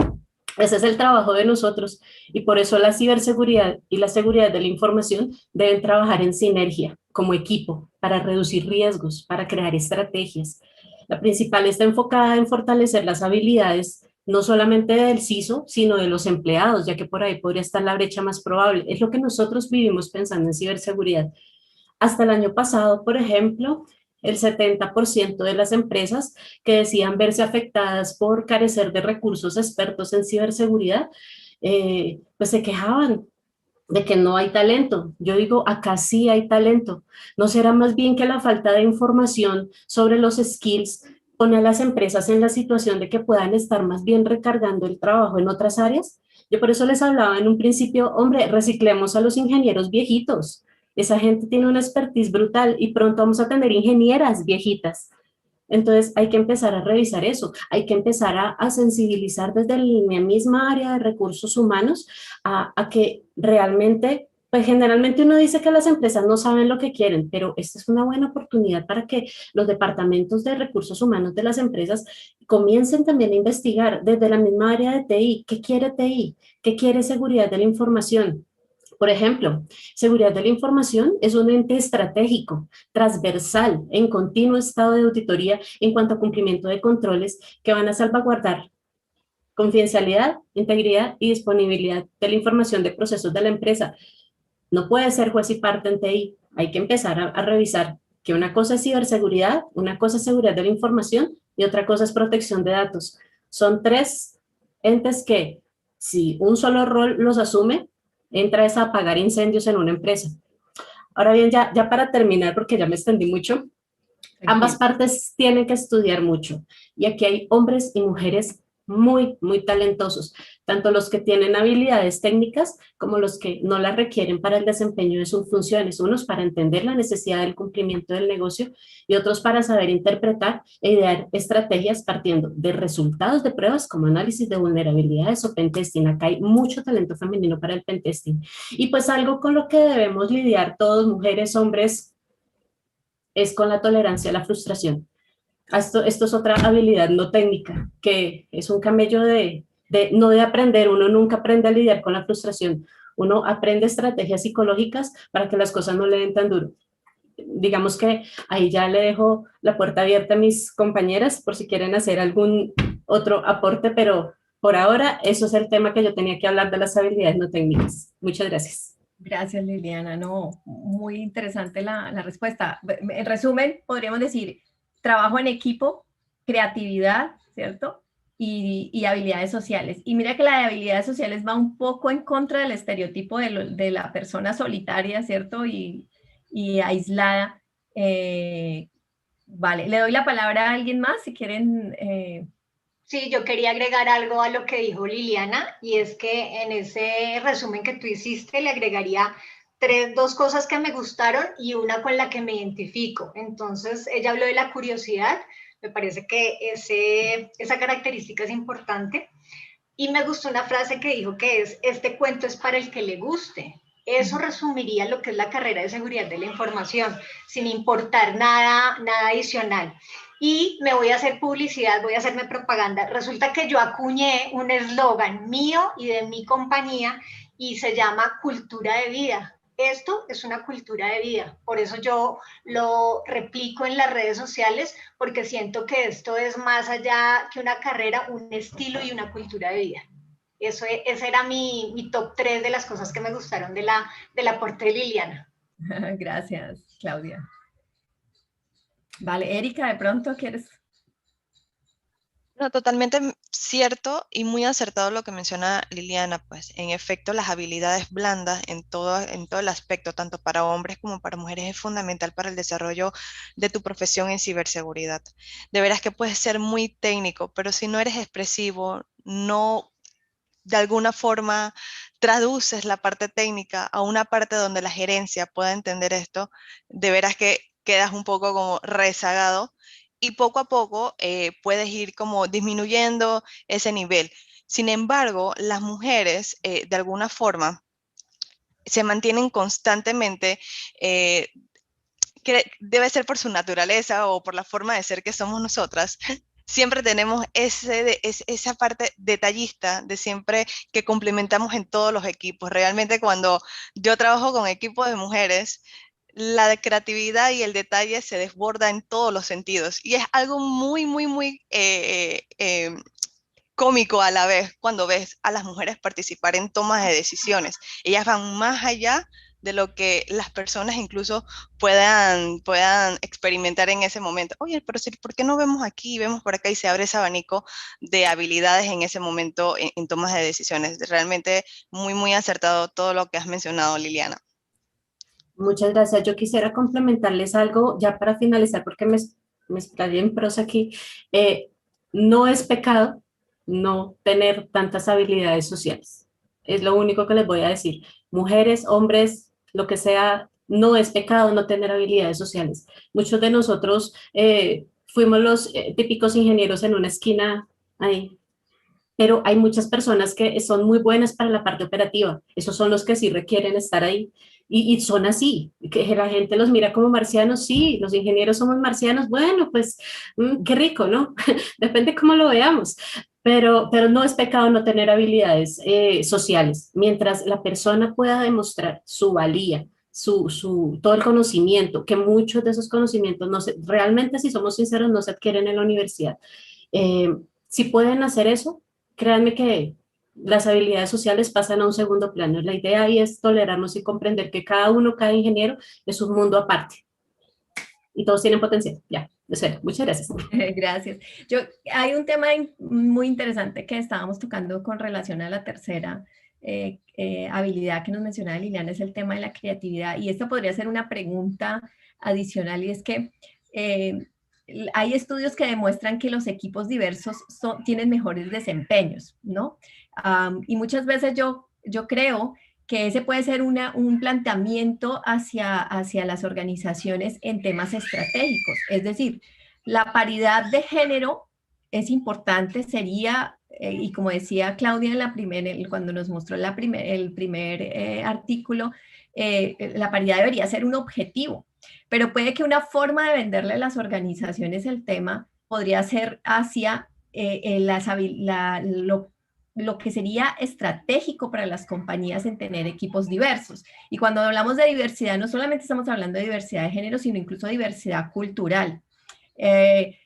ese es el trabajo de nosotros y por eso la ciberseguridad y la seguridad de la información deben trabajar en sinergia como equipo para reducir riesgos, para crear estrategias. La principal está enfocada en fortalecer las habilidades no solamente del CISO, sino de los empleados, ya que por ahí podría estar la brecha más probable. Es lo que nosotros vivimos pensando en ciberseguridad. Hasta el año pasado, por ejemplo, el 70% de las empresas que decían verse afectadas por carecer de recursos expertos en ciberseguridad, pues se quejaban de que no hay talento. Yo digo, acá sí hay talento. ¿No será más bien que la falta de información sobre los skills pone a las empresas en la situación de que puedan estar más bien recargando el trabajo en otras áreas? Yo por eso les hablaba en un principio, hombre, reciclemos a los ingenieros viejitos. Esa gente tiene una expertise brutal y pronto vamos a tener ingenieras viejitas. Entonces hay que empezar a revisar eso, hay que empezar a sensibilizar desde la misma área de recursos humanos a que realmente, pues generalmente uno dice que las empresas no saben lo que quieren, pero esta es una buena oportunidad para que los departamentos de recursos humanos de las empresas comiencen también a investigar desde la misma área de TI, ¿qué quiere TI? ¿Qué quiere seguridad de la información? Por ejemplo, seguridad de la información es un ente estratégico, transversal, en continuo estado de auditoría en cuanto a cumplimiento de controles que van a salvaguardar confidencialidad, integridad y disponibilidad de la información de procesos de la empresa. No puede ser juez y parte en TI. Hay que empezar a revisar que una cosa es ciberseguridad, una cosa es seguridad de la información y otra cosa es protección de datos. Son tres entes que, si un solo rol los asume, entra a apagar incendios en una empresa. Ahora bien, ya para terminar, porque ya me extendí mucho, ambas partes tienen que estudiar mucho. Y aquí hay hombres y mujeres muy, muy talentosos, tanto los que tienen habilidades técnicas como los que no las requieren para el desempeño de sus funciones, unos para entender la necesidad del cumplimiento del negocio y otros para saber interpretar e idear estrategias partiendo de resultados de pruebas como análisis de vulnerabilidades o pentesting. Acá hay mucho talento femenino para el pentesting. Y pues algo con lo que debemos lidiar todos, mujeres, hombres, es con la tolerancia a la frustración. Esto es otra habilidad no técnica, que es un camello no de aprender, uno nunca aprende a lidiar con la frustración, uno aprende estrategias psicológicas para que las cosas no le den tan duro. Digamos que ahí ya le dejo la puerta abierta a mis compañeras por si quieren hacer algún otro aporte, pero por ahora eso es el tema que yo tenía que hablar de las habilidades no técnicas. Muchas gracias. Gracias, Liliana. No, muy interesante la respuesta. En resumen, podríamos decir trabajo en equipo, creatividad, ¿cierto? Y habilidades sociales. Y mira que la de habilidades sociales va un poco en contra del estereotipo de la persona solitaria, ¿cierto? Y aislada. Vale, le doy la palabra a alguien más si quieren. Sí, yo quería agregar algo a lo que dijo Liliana, y es que en ese resumen que tú hiciste le agregaría dos cosas que me gustaron y una con la que me identifico. Entonces, ella habló de la curiosidad, me parece que esa característica es importante, y me gustó una frase que dijo que es, este cuento es para el que le guste. Eso resumiría lo que es la carrera de seguridad de la información, sin importar nada adicional. Y me voy a hacer publicidad, voy a hacerme propaganda. Resulta que yo acuñé un eslogan mío y de mi compañía y se llama cultura de vida. Esto es una cultura de vida, por eso yo lo replico en las redes sociales, porque siento que esto es más allá que una carrera, un estilo y una cultura de vida. Ese era mi top 3 de las cosas que me gustaron del aporte de Liliana. Gracias, Claudia. Vale, Erika, de pronto quieres... No, totalmente cierto y muy acertado lo que menciona Liliana, pues en efecto las habilidades blandas en todo el aspecto, tanto para hombres como para mujeres, es fundamental para el desarrollo de tu profesión en ciberseguridad. De veras que puedes ser muy técnico, pero si no eres expresivo, no de alguna forma traduces la parte técnica a una parte donde la gerencia pueda entender esto, de veras que quedas un poco como rezagado y poco a poco puedes ir como disminuyendo ese nivel. Sin embargo, las mujeres de alguna forma se mantienen constantemente, que debe ser por su naturaleza o por la forma de ser que somos nosotras, siempre tenemos esa parte detallista de siempre que complementamos en todos los equipos. Realmente cuando yo trabajo con equipos de mujeres, la creatividad y el detalle se desborda en todos los sentidos y es algo muy, muy, muy cómico a la vez cuando ves a las mujeres participar en tomas de decisiones. Ellas van más allá de lo que las personas incluso puedan experimentar en ese momento. Oye, pero ¿por qué no vemos aquí, vemos por acá y se abre ese abanico de habilidades en ese momento en tomas de decisiones? Realmente muy, muy acertado todo lo que has mencionado, Liliana. Muchas gracias. Yo quisiera complementarles algo ya para finalizar, porque me explayé en prosa aquí. No es pecado no tener tantas habilidades sociales. Es lo único que les voy a decir. Mujeres, hombres, lo que sea, no es pecado no tener habilidades sociales. Muchos de nosotros fuimos los típicos ingenieros en una esquina ahí, pero hay muchas personas que son muy buenas para la parte operativa. Esos son los que sí requieren estar ahí. Y son así, que la gente los mira como marcianos, sí, los ingenieros somos marcianos, bueno, pues qué rico, ¿no? Depende cómo lo veamos, pero no es pecado no tener habilidades sociales. Mientras la persona pueda demostrar su valía, todo el conocimiento, que muchos de esos conocimientos no se, realmente, si somos sinceros, no se adquieren en la universidad. Si pueden hacer eso, créanme que las habilidades sociales pasan a un segundo plano. La idea ahí es tolerarnos y comprender que cada uno, cada ingeniero, es un mundo aparte. Y todos tienen potencial. Ya, de serio. Muchas gracias. Gracias. Hay un tema muy interesante que estábamos tocando con relación a la tercera habilidad que nos mencionaba Liliana, es el tema de la creatividad. Y esto podría ser una pregunta adicional, y es que hay estudios que demuestran que los equipos diversos tienen mejores desempeños, ¿no? Y muchas veces yo creo que ese puede ser un planteamiento hacia las organizaciones en temas estratégicos. Es decir, la paridad de género es importante, sería, y como decía Claudia cuando nos mostró el primer artículo, la paridad debería ser un objetivo, pero puede que una forma de venderle a las organizaciones el tema podría ser hacia lo que sería estratégico para las compañías en tener equipos diversos. Y cuando hablamos de diversidad, no solamente estamos hablando de diversidad de género, sino incluso diversidad cultural.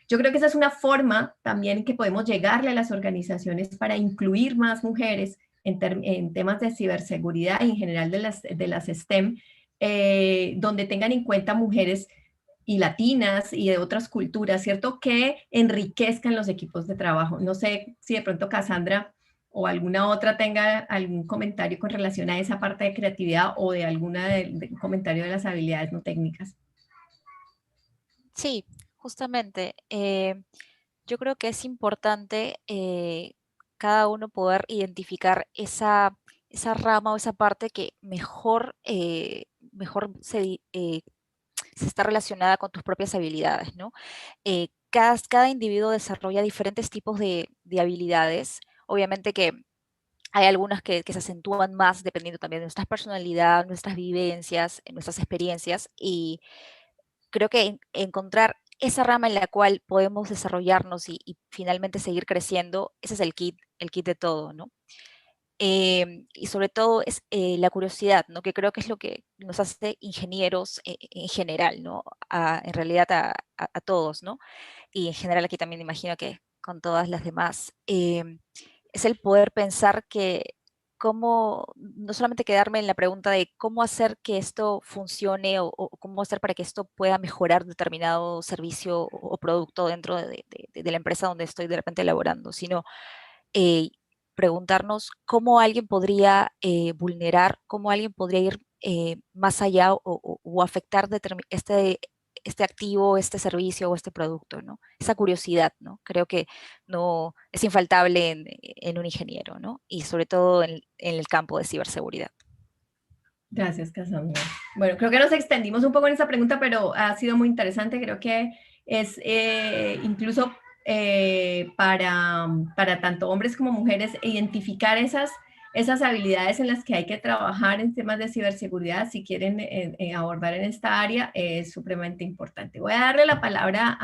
Yo creo que esa es una forma también que podemos llegarle a las organizaciones para incluir más mujeres en temas de ciberseguridad y en general de las STEM, donde tengan en cuenta mujeres y latinas y de otras culturas, ¿cierto? Que enriquezcan los equipos de trabajo. No sé si de pronto Cassandra o alguna otra tenga algún comentario con relación a esa parte de creatividad o de comentario de las habilidades no técnicas. Sí, justamente. Yo creo que es importante cada uno poder identificar esa rama o esa parte que mejor se está relacionada con tus propias habilidades, ¿no? Cada individuo desarrolla diferentes tipos de habilidades. Obviamente que hay algunas que se acentúan más dependiendo también de nuestras personalidades, nuestras vivencias, nuestras experiencias, y creo que encontrar esa rama en la cual podemos desarrollarnos y finalmente seguir creciendo, ese es el kit de todo, ¿no? Y sobre todo es la curiosidad, ¿no? Que creo que es lo que nos hace ingenieros en general, ¿no? En realidad a todos, ¿no? Y en general aquí también imagino que con todas las demás, es el poder pensar que cómo, no solamente quedarme en la pregunta de cómo hacer que esto funcione o cómo hacer para que esto pueda mejorar determinado servicio o producto dentro de la empresa donde estoy de repente elaborando, sino eh, preguntarnos cómo alguien podría vulnerar, cómo alguien podría ir más allá o afectar este activo, este servicio o este producto, ¿no? Esa curiosidad, ¿no? Creo que no es infaltable en un ingeniero, ¿no? Y sobre todo en el campo de ciberseguridad. Gracias, Cassandra. Bueno, creo que nos extendimos un poco en esta pregunta, pero ha sido muy interesante. Creo que es incluso para tanto hombres como mujeres identificar esas habilidades en las que hay que trabajar en temas de ciberseguridad, si quieren abordar en esta área, es supremamente importante. Voy a darle la palabra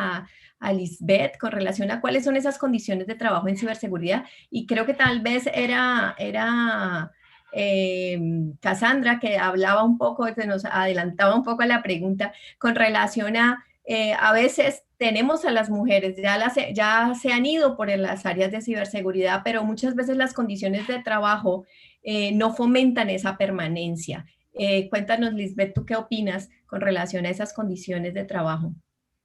a Lisbeth con relación a cuáles son esas condiciones de trabajo en ciberseguridad, y creo que tal vez era Cassandra, que hablaba un poco, se nos adelantaba un poco a la pregunta con relación a veces tenemos a las mujeres, ya se han ido por las áreas de ciberseguridad, pero muchas veces las condiciones de trabajo no fomentan esa permanencia. Cuéntanos, Lisbeth, ¿tú qué opinas con relación a esas condiciones de trabajo?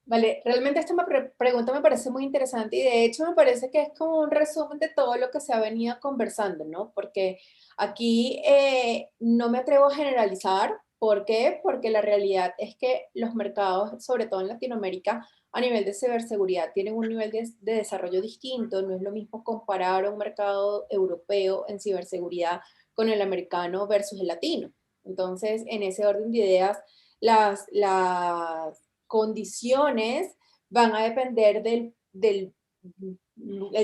Vale, realmente esta pregunta me parece muy interesante y de hecho me parece que es como un resumen de todo lo que se ha venido conversando, ¿no? Porque aquí no me atrevo a generalizar. ¿Por qué? Porque la realidad es que los mercados, sobre todo en Latinoamérica, a nivel de ciberseguridad, tienen un nivel de desarrollo distinto. No es lo mismo comparar un mercado europeo en ciberseguridad con el americano versus el latino. Entonces, en ese orden de ideas, las condiciones van a depender el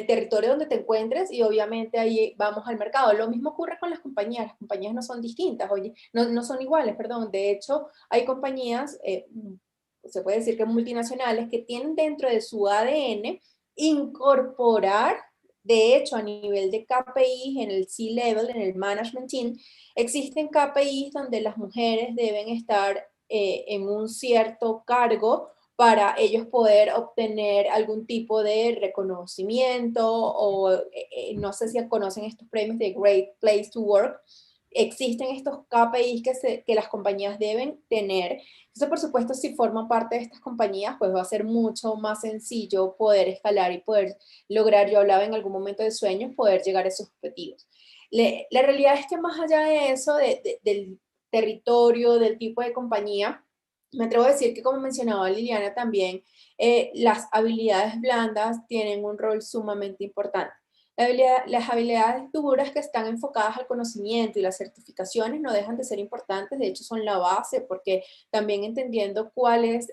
territorio donde te encuentres y obviamente ahí vamos al mercado. Lo mismo ocurre con las compañías no son distintas, oye, no son iguales, perdón. De hecho, hay compañías, se puede decir que multinacionales, que tienen dentro de su ADN incorporar, de hecho, a nivel de KPIs, en el C-Level, en el Management Team, existen KPIs donde las mujeres deben estar en un cierto cargo para ellos poder obtener algún tipo de reconocimiento o no sé si conocen estos premios de Great Place to Work. Existen estos KPIs que las compañías deben tener. Entonces, por supuesto, si forman parte de estas compañías, pues va a ser mucho más sencillo poder escalar y poder lograr, yo hablaba en algún momento de sueños, poder llegar a esos objetivos. La realidad es que más allá de eso, del territorio, del tipo de compañía, me atrevo a decir que, como mencionaba Liliana también, las habilidades blandas tienen un rol sumamente importante. Las habilidades duras que están enfocadas al conocimiento y las certificaciones no dejan de ser importantes, de hecho son la base, porque también entendiendo cuál es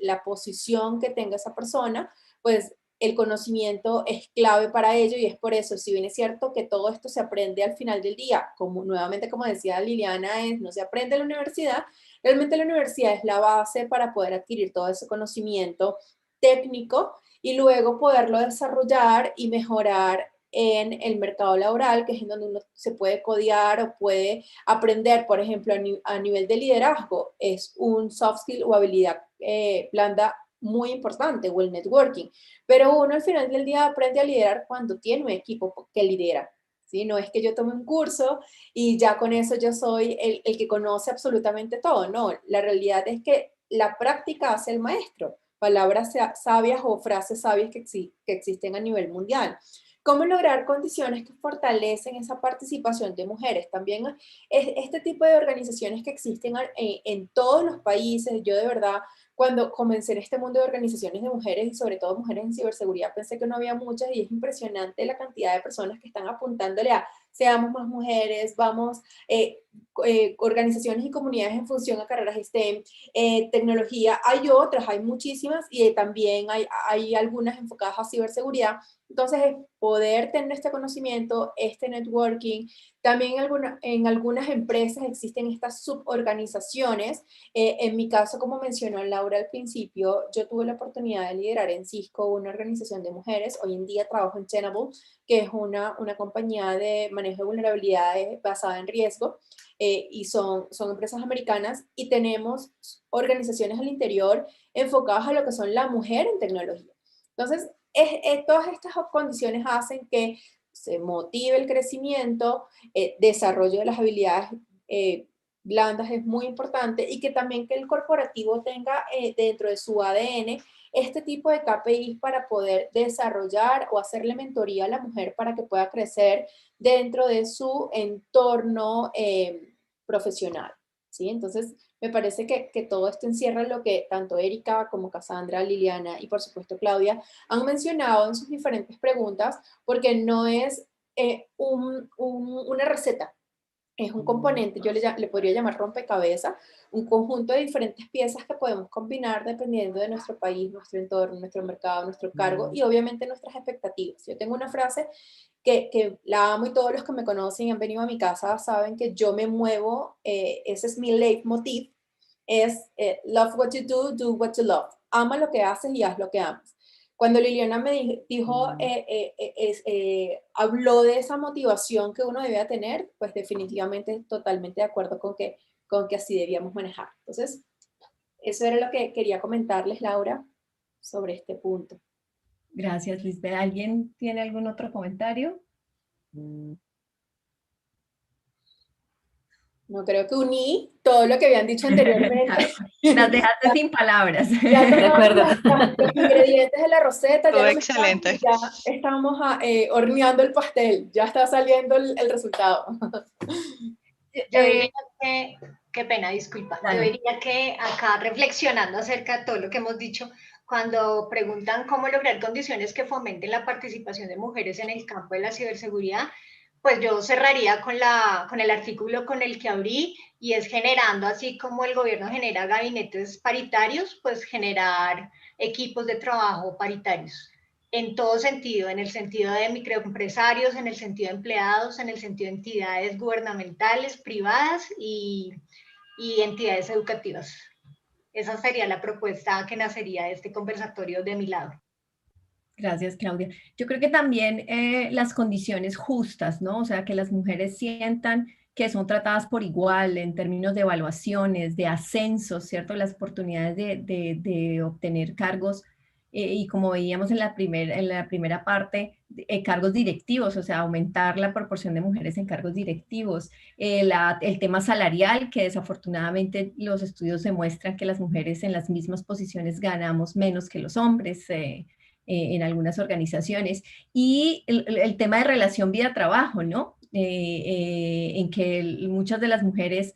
la posición que tenga esa persona, pues el conocimiento es clave para ello y es por eso, si bien es cierto que todo esto se aprende al final del día, como nuevamente como decía Liliana, no se aprende en la universidad, realmente la universidad es la base para poder adquirir todo ese conocimiento técnico y luego poderlo desarrollar y mejorar en el mercado laboral, que es en donde uno se puede codear o puede aprender, por ejemplo, a nivel de liderazgo, es un soft skill o habilidad blanda muy importante, o el networking. Pero uno al final del día aprende a liderar cuando tiene un equipo que lidera. ¿Sí? No es que yo tome un curso y ya con eso yo soy el que conoce absolutamente todo. No, la realidad es que la práctica hace el maestro. Palabras sabias o frases sabias que existen a nivel mundial. ¿Cómo lograr condiciones que fortalecen esa participación de mujeres? También este tipo de organizaciones que existen en todos los países. Yo de verdad, cuando comencé en este mundo de organizaciones de mujeres y sobre todo mujeres en ciberseguridad, pensé que no había muchas y es impresionante la cantidad de personas que están apuntándole a seamos más mujeres, vamos, organizaciones y comunidades en función a carreras STEM, tecnología, hay otras, hay muchísimas y también hay algunas enfocadas a ciberseguridad. Entonces, poder tener este conocimiento, este networking, también en algunas empresas existen estas suborganizaciones. En mi caso, como mencionó Laura al principio, yo tuve la oportunidad de liderar en Cisco una organización de mujeres. Hoy en día trabajo en Tenable, que es una compañía de manejo de vulnerabilidades basada en riesgo, y son empresas americanas y tenemos organizaciones al interior enfocadas a lo que son la mujer en tecnología. Entonces, todas estas condiciones hacen que se motive el crecimiento, desarrollo de las habilidades blandas es muy importante, y que también que el corporativo tenga dentro de su ADN este tipo de KPIs para poder desarrollar o hacerle mentoría a la mujer para que pueda crecer dentro de su entorno profesional, ¿sí? Entonces, me parece que todo esto encierra lo que tanto Erika como Cassandra, Liliana y por supuesto Claudia han mencionado en sus diferentes preguntas, porque no es una receta, es un componente, yo le podría llamar rompecabezas, un conjunto de diferentes piezas que podemos combinar dependiendo de nuestro país, nuestro entorno, nuestro mercado, nuestro cargo y obviamente nuestras expectativas. Yo tengo una frase que la amo, y todos los que me conocen y han venido a mi casa saben que yo me muevo, ese es mi leitmotiv, es love what you do what you love. Ama lo que haces y haz lo que amas. Cuando Liliana me dijo, habló de esa motivación que uno debía tener, pues definitivamente totalmente de acuerdo con que así debíamos manejar. Entonces, eso era lo que quería comentarles, Laura, sobre este punto. Gracias, Lisbeth. ¿Alguien tiene algún otro comentario? No, creo que uní todo lo que habían dicho anteriormente. Las dejaste sin palabras. Ya De acuerdo. los ingredientes de la receta, Todo ya excelente. ya estamos horneando el pastel, ya está saliendo el resultado. Yo diría que, qué pena, disculpa. Dale. Yo diría que acá reflexionando acerca de todo lo que hemos dicho, cuando preguntan cómo lograr condiciones que fomenten la participación de mujeres en el campo de la ciberseguridad, pues yo cerraría con el artículo con el que abrí, y es generando, así como el gobierno genera gabinetes paritarios, pues generar equipos de trabajo paritarios. En todo sentido, en el sentido de microempresarios, en el sentido de empleados, en el sentido de entidades gubernamentales, privadas y entidades educativas. Esa sería la propuesta que nacería de este conversatorio de mi lado. Gracias, Claudia. Yo creo que también las condiciones justas, ¿no? O sea, que las mujeres sientan que son tratadas por igual en términos de evaluaciones, de ascensos, ¿cierto? Las oportunidades de obtener cargos, y como veíamos en la primera parte, cargos directivos, o sea, aumentar la proporción de mujeres en cargos directivos. El tema salarial, que desafortunadamente los estudios demuestran que las mujeres en las mismas posiciones ganamos menos que los hombres, en algunas organizaciones, y el tema de relación vida-trabajo, ¿no? En que muchas de las mujeres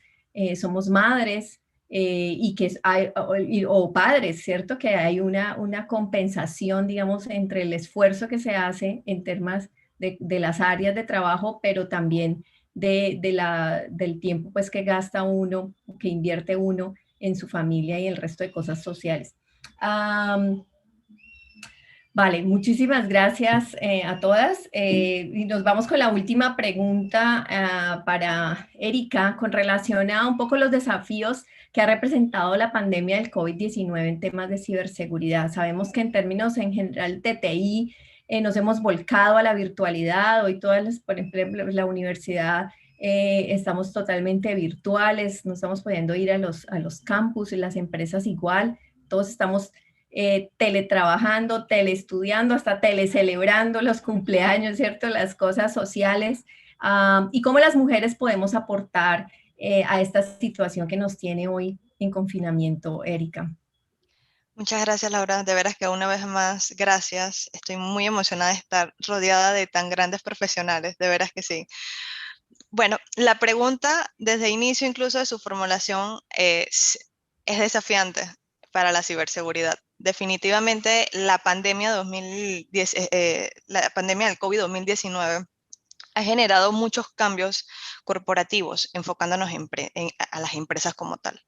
somos madres, y que hay, o padres, ¿cierto? Que hay una compensación, digamos, entre el esfuerzo que se hace en temas de las áreas de trabajo, pero también del tiempo pues, que gasta uno, que invierte uno en su familia y el resto de cosas sociales. Vale, muchísimas gracias a todas. Y nos vamos con la última pregunta para Erika, con relación a un poco los desafíos que ha representado la pandemia del COVID-19 en temas de ciberseguridad. Sabemos que en términos en general de TI nos hemos volcado a la virtualidad. Hoy todas, por ejemplo, la universidad estamos totalmente virtuales, no estamos pudiendo ir a los campus, y las empresas igual, todos estamos teletrabajando, teleestudiando, hasta telecelebrando los cumpleaños, ¿cierto? Las cosas sociales, y cómo las mujeres podemos aportar a esta situación que nos tiene hoy en confinamiento, Erika. Muchas gracias, Laura. De veras que una vez más, gracias. Estoy muy emocionada de estar rodeada de tan grandes profesionales, de veras que sí. Bueno, la pregunta desde inicio incluso de su formulación es desafiante para la ciberseguridad. Definitivamente la pandemia del COVID-19 ha generado muchos cambios corporativos, enfocándonos a las empresas como tal.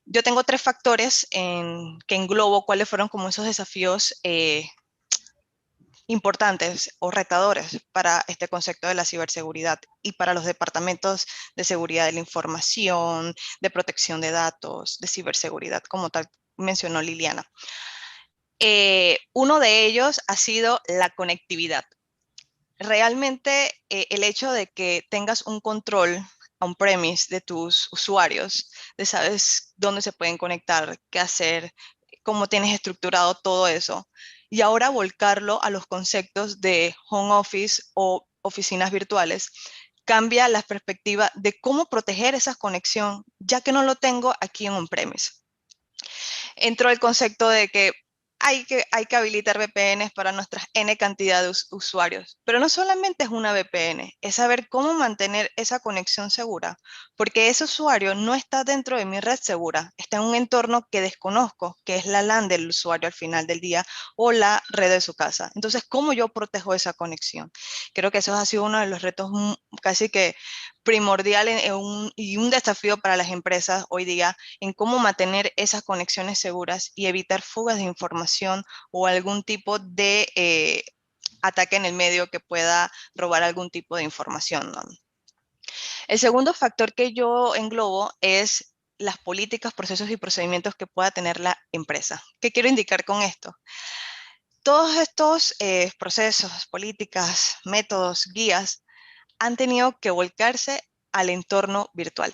Yo tengo 3 factores que englobo cuáles fueron como esos desafíos importantes o retadores para este concepto de la ciberseguridad y para los departamentos de seguridad de la información, de protección de datos, de ciberseguridad, como tal mencionó Liliana. Uno de ellos ha sido la conectividad. Realmente el hecho de que tengas un control on-premise de tus usuarios, de sabes dónde se pueden conectar, qué hacer, cómo tienes estructurado todo eso, y ahora volcarlo a los conceptos de home office o oficinas virtuales, cambia la perspectiva de cómo proteger esa conexión, ya que no lo tengo aquí en on-premise. Entró el concepto de que hay que habilitar VPNs para nuestras N cantidad de usuarios. Pero no solamente es una VPN, es saber cómo mantener esa conexión segura, porque ese usuario no está dentro de mi red segura, está en un entorno que desconozco, que es la LAN del usuario al final del día o la red de su casa. Entonces, ¿cómo yo protejo esa conexión? Creo que eso ha sido uno de los retos casi que primordial y un desafío para las empresas hoy día en cómo mantener esas conexiones seguras y evitar fugas de información o algún tipo de ataque en el medio que pueda robar algún tipo de información, ¿no? El segundo factor que yo englobo es las políticas, procesos y procedimientos que pueda tener la empresa. ¿Qué quiero indicar con esto? Todos estos procesos, políticas, métodos, guías, han tenido que volcarse al entorno virtual.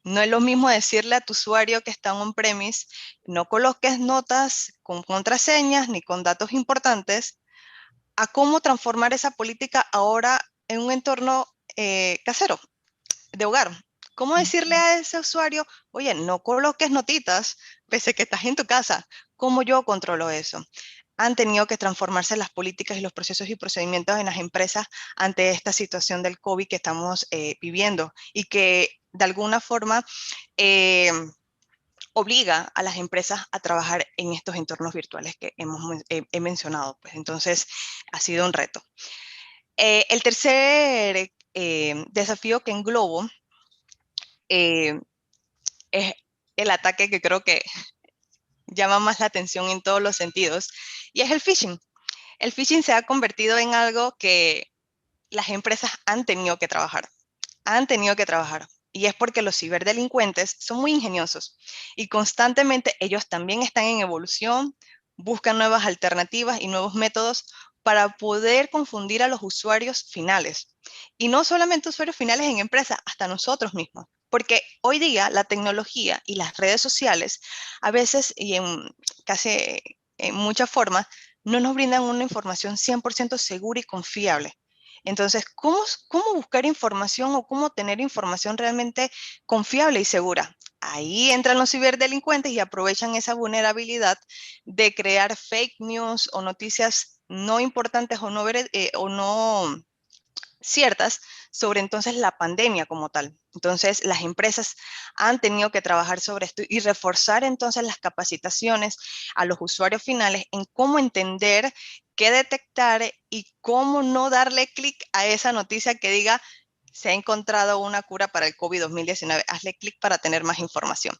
No es lo mismo decirle a tu usuario que está en on-premise, no coloques notas con contraseñas ni con datos importantes, a cómo transformar esa política ahora en un entorno casero, de hogar. ¿Cómo decirle a ese usuario, oye, no coloques notitas pese a que estás en tu casa? ¿Cómo yo controlo eso? Han tenido que transformarse las políticas y los procesos y procedimientos en las empresas ante esta situación del COVID que estamos viviendo y que de alguna forma obliga a las empresas a trabajar en estos entornos virtuales que he mencionado. Pues entonces ha sido un reto. El tercer desafío que englobo es el ataque que creo que llama más la atención en todos los sentidos, y es el phishing. El phishing se ha convertido en algo que las empresas han tenido que trabajar, y es porque los ciberdelincuentes son muy ingeniosos y constantemente ellos también están en evolución, buscan nuevas alternativas y nuevos métodos para poder confundir a los usuarios finales. Y no solamente usuarios finales en empresas, hasta nosotros mismos. Porque hoy día la tecnología y las redes sociales, a veces y casi en muchas formas, no nos brindan una información 100% segura y confiable. Entonces, ¿cómo buscar información o cómo tener información realmente confiable y segura? Ahí entran los ciberdelincuentes y aprovechan esa vulnerabilidad de crear fake news o noticias no importantes o no ciertas sobre entonces la pandemia como tal. Entonces las empresas han tenido que trabajar sobre esto y reforzar entonces las capacitaciones a los usuarios finales en cómo entender, qué detectar y cómo no darle clic a esa noticia que diga se ha encontrado una cura para el COVID-2019. Hazle clic para tener más información.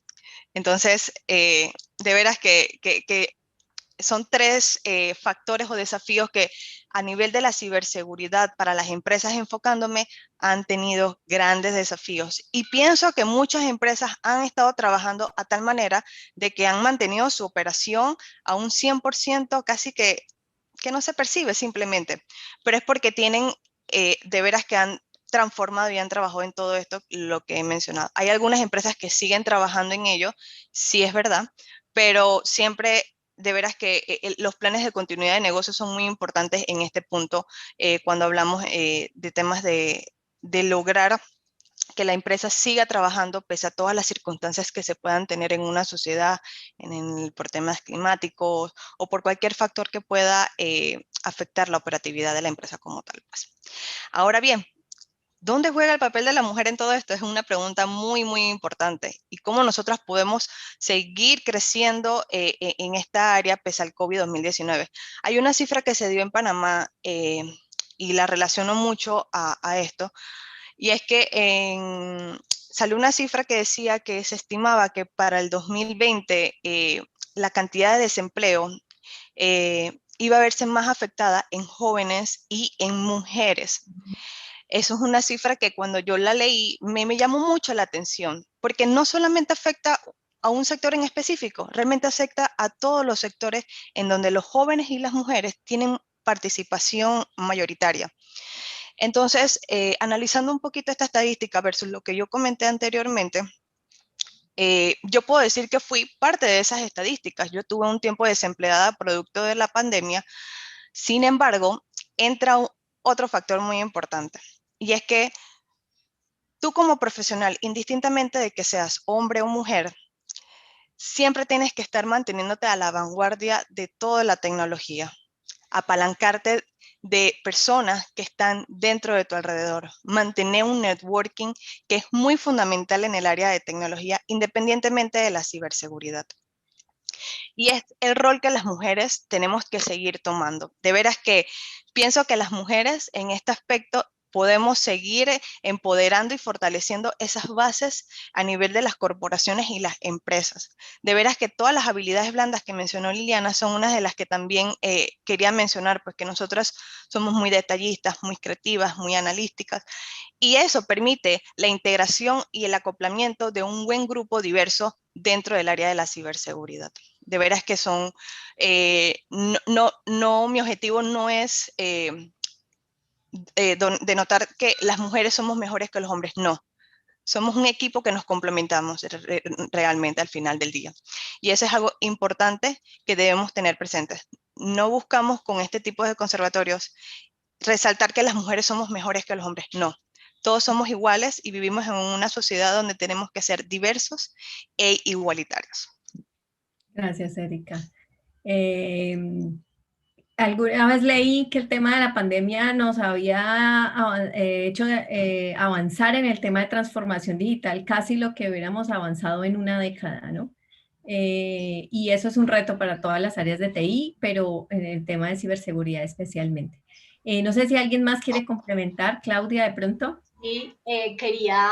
Entonces, de veras que son tres factores o desafíos que a nivel de la ciberseguridad para las empresas enfocándome han tenido grandes desafíos. Y pienso que muchas empresas han estado trabajando a tal manera de que han mantenido su operación a un 100% casi que no se percibe simplemente. Pero es porque tienen de veras que han transformado y han trabajado en todo esto, lo que he mencionado. Hay algunas empresas que siguen trabajando en ello, sí es verdad, pero siempre de veras que los planes de continuidad de negocio son muy importantes en este punto cuando hablamos de temas de lograr que la empresa siga trabajando pese a todas las circunstancias que se puedan tener en una sociedad, por temas climáticos o por cualquier factor que pueda afectar la operatividad de la empresa como tal. Pues. Ahora bien, ¿dónde juega el papel de la mujer en todo esto? Es una pregunta muy, muy importante. ¿Y cómo nosotras podemos seguir creciendo en esta área pese al COVID-2019? Hay una cifra que se dio en Panamá y la relaciono mucho a esto, y es que salió una cifra que decía que se estimaba que para el 2020 la cantidad de desempleo iba a verse más afectada en jóvenes y en mujeres. Eso es una cifra que cuando yo la leí me llamó mucho la atención, porque no solamente afecta a un sector en específico, realmente afecta a todos los sectores en donde los jóvenes y las mujeres tienen participación mayoritaria. Entonces, analizando un poquito esta estadística versus lo que yo comenté anteriormente, Yo puedo decir que fui parte de esas estadísticas. Yo tuve un tiempo desempleada producto de la pandemia. Sin embargo, entra otro factor muy importante, y es que tú como profesional, indistintamente de que seas hombre o mujer, siempre tienes que estar manteniéndote a la vanguardia de toda la tecnología, apalancarte de personas que están dentro de tu alrededor, mantener un networking que es muy fundamental en el área de tecnología, independientemente de la ciberseguridad. Y es el rol que las mujeres tenemos que seguir tomando. De veras que pienso que las mujeres en este aspecto podemos seguir empoderando y fortaleciendo esas bases a nivel de las corporaciones y las empresas. De veras que todas las habilidades blandas que mencionó Liliana son unas de las que también quería mencionar, pues que nosotras somos muy detallistas, muy creativas, muy analíticas, y eso permite la integración y el acoplamiento de un buen grupo diverso dentro del área de la ciberseguridad. De veras que son, mi objetivo no es denotar que las mujeres somos mejores que los hombres, no. Somos un equipo que nos complementamos realmente al final del día. Y eso es algo importante que debemos tener presente. No buscamos con este tipo de conservatorios resaltar que las mujeres somos mejores que los hombres, no. Todos somos iguales y vivimos en una sociedad donde tenemos que ser diversos e igualitarios. Gracias, Erika. Alguna vez leí que el tema de la pandemia nos había hecho avanzar en el tema de transformación digital, casi lo que hubiéramos avanzado en una década, ¿no? Y eso es un reto para todas las áreas de TI, pero en el tema de ciberseguridad especialmente. No sé si alguien más quiere complementar, Claudia, de pronto. Y quería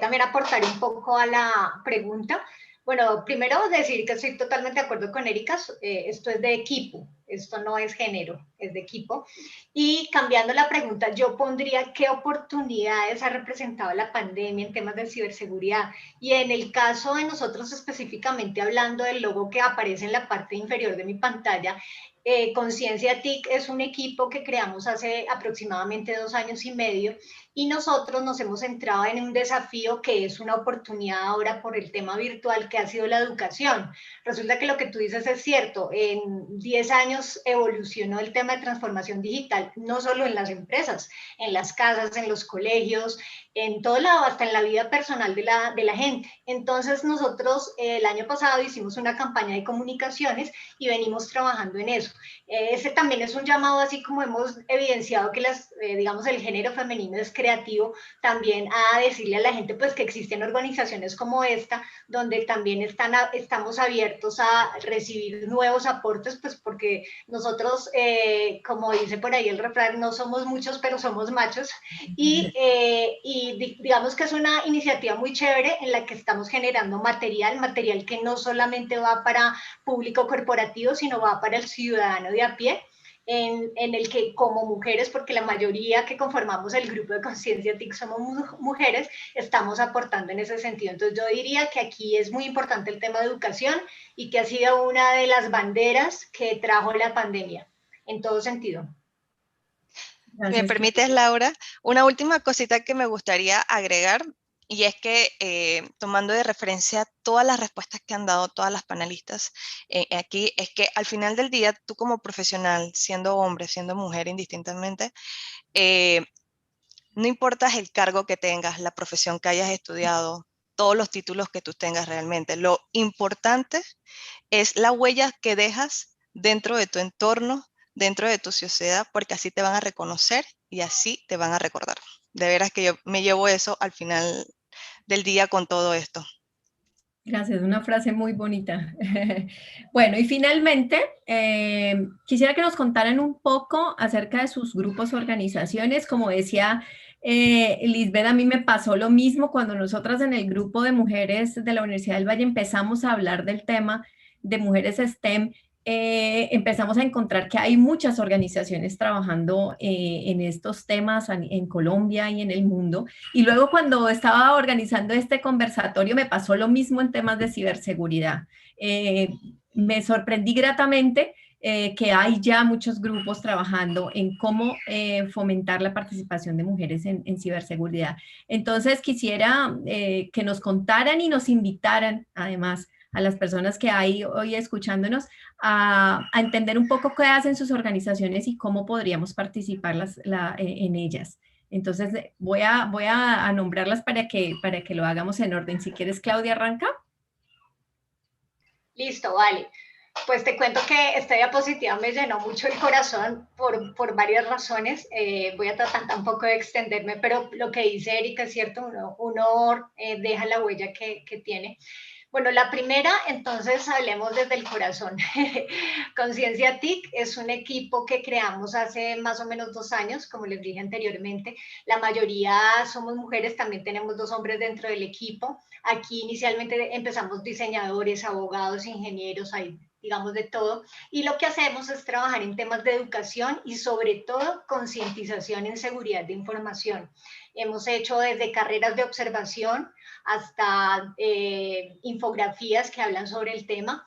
también aportar un poco a la pregunta. Bueno, primero decir que estoy totalmente de acuerdo con Erika, esto es de equipo, esto no es género, es de equipo. Y cambiando la pregunta, yo pondría qué oportunidades ha representado la pandemia en temas de ciberseguridad. Y en el caso de nosotros específicamente, hablando del logo que aparece en la parte inferior de mi pantalla, Conciencia TIC es un equipo que creamos hace aproximadamente 2 años y medio, y nosotros nos hemos centrado en un desafío que es una oportunidad ahora por el tema virtual, que ha sido la educación. Resulta que lo que tú dices es cierto, en 10 años evolucionó el tema de transformación digital, no solo en las empresas, en las casas, en los colegios, en todo lado, hasta en la vida personal de la gente. Entonces nosotros el año pasado hicimos una campaña de comunicaciones y venimos trabajando en eso. Ese también es un llamado, así como hemos evidenciado que digamos, el género femenino es creativo, también a decirle a la gente pues que existen organizaciones como esta, donde también estamos abiertos a recibir nuevos aportes, pues porque nosotros, como dice por ahí el refrán, no somos muchos, pero somos machos, y digamos que es una iniciativa muy chévere en la que estamos generando material que no solamente va para público corporativo, sino va para el ciudadano de a pie, en el que como mujeres, porque la mayoría que conformamos el grupo de Conciencia TIC somos mujeres, estamos aportando en ese sentido. Entonces yo diría que aquí es muy importante el tema de educación y que ha sido una de las banderas que trajo la pandemia, en todo sentido. Si me permites, Laura, una última cosita que me gustaría agregar, y es que tomando de referencia todas las respuestas que han dado todas las panelistas aquí, es que al final del día, tú como profesional, siendo hombre, siendo mujer indistintamente, no importa el cargo que tengas, la profesión que hayas estudiado, todos los títulos que tú tengas realmente, lo importante es la huella que dejas dentro de tu entorno, dentro de tu sociedad, porque así te van a reconocer y así te van a recordar. De veras que yo me llevo eso al final del día con todo esto. Gracias, una frase muy bonita. Bueno, y finalmente, quisiera que nos contaran un poco acerca de sus grupos o organizaciones. Como decía Lisbeth, a mí me pasó lo mismo cuando nosotras en el grupo de mujeres de la Universidad del Valle empezamos a hablar del tema de mujeres STEM. Empezamos a encontrar que hay muchas organizaciones trabajando en estos temas en Colombia y en el mundo. Y luego cuando estaba organizando este conversatorio me pasó lo mismo en temas de ciberseguridad. Me sorprendí gratamente que hay ya muchos grupos trabajando en cómo fomentar la participación de mujeres en ciberseguridad. Entonces, quisiera que nos contaran y nos invitaran, además, a las personas que hay hoy escuchándonos, a entender un poco qué hacen sus organizaciones y cómo podríamos participar en ellas. Entonces, voy a nombrarlas para que lo hagamos en orden. Si quieres, Claudia, arranca. Listo, vale. Pues te cuento que esta diapositiva me llenó mucho el corazón por varias razones. Voy a tratar tampoco de extenderme, pero lo que dice Erika es cierto, uno deja la huella que tiene. Bueno, la primera, entonces hablemos desde el corazón. Conciencia TIC es un equipo que creamos hace más o menos 2 años, como les dije anteriormente. La mayoría somos mujeres, también tenemos 2 hombres dentro del equipo. Aquí inicialmente empezamos diseñadores, abogados, ingenieros, hay digamos de todo, y lo que hacemos es trabajar en temas de educación y sobre todo concientización en seguridad de información. Hemos hecho desde carreras de observación hasta infografías que hablan sobre el tema.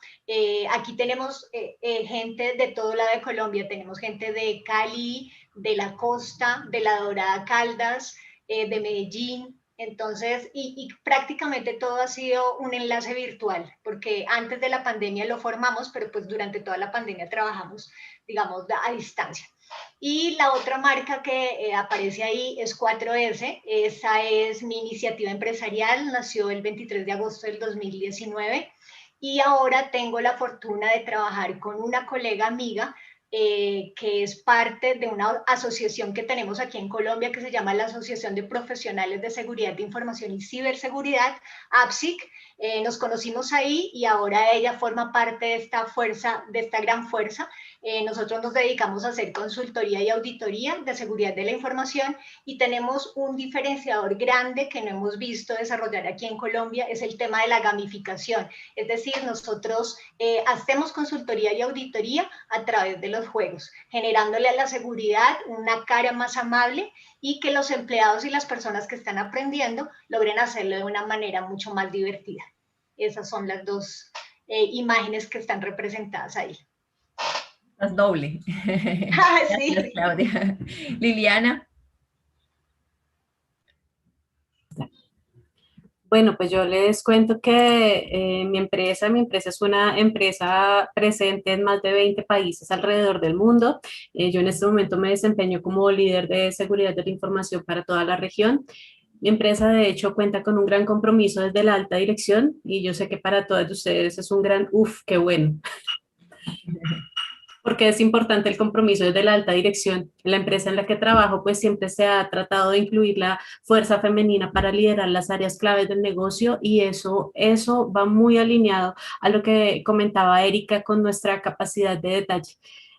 Aquí tenemos gente de todo lado de Colombia, tenemos gente de Cali, de la costa, de la Dorada Caldas, de Medellín. Entonces, y prácticamente todo ha sido un enlace virtual, porque antes de la pandemia lo formamos, pero pues durante toda la pandemia trabajamos, digamos, a distancia. Y la otra marca que aparece ahí es 4S, esa es mi iniciativa empresarial, nació el 23 de agosto del 2019 y ahora tengo la fortuna de trabajar con una colega amiga que es parte de una asociación que tenemos aquí en Colombia que se llama la Asociación de Profesionales de Seguridad de Información y Ciberseguridad, APSIC. Nos conocimos ahí y ahora ella forma parte de esta fuerza, de esta gran fuerza. Nosotros nos dedicamos a hacer consultoría y auditoría de seguridad de la información y tenemos un diferenciador grande que no hemos visto desarrollar aquí en Colombia, es el tema de la gamificación. Es decir, nosotros hacemos consultoría y auditoría a través de los juegos, generándole a la seguridad una cara más amable y que los empleados y las personas que están aprendiendo logren hacerlo de una manera mucho más divertida. Esas son las 2 imágenes que están representadas ahí. Es doble. Sí. Gracias, Claudia. Liliana. Bueno, pues yo les cuento que mi empresa es una empresa presente en más de 20 países alrededor del mundo. Yo en este momento me desempeño como líder de seguridad de la información para toda la región. Mi empresa, de hecho, cuenta con un gran compromiso desde la alta dirección y yo sé que para todos ustedes es un gran qué bueno. Porque es importante el compromiso desde la alta dirección. En la empresa en la que trabajo, pues siempre se ha tratado de incluir la fuerza femenina para liderar las áreas claves del negocio y eso va muy alineado a lo que comentaba Erika con nuestra capacidad de detalle.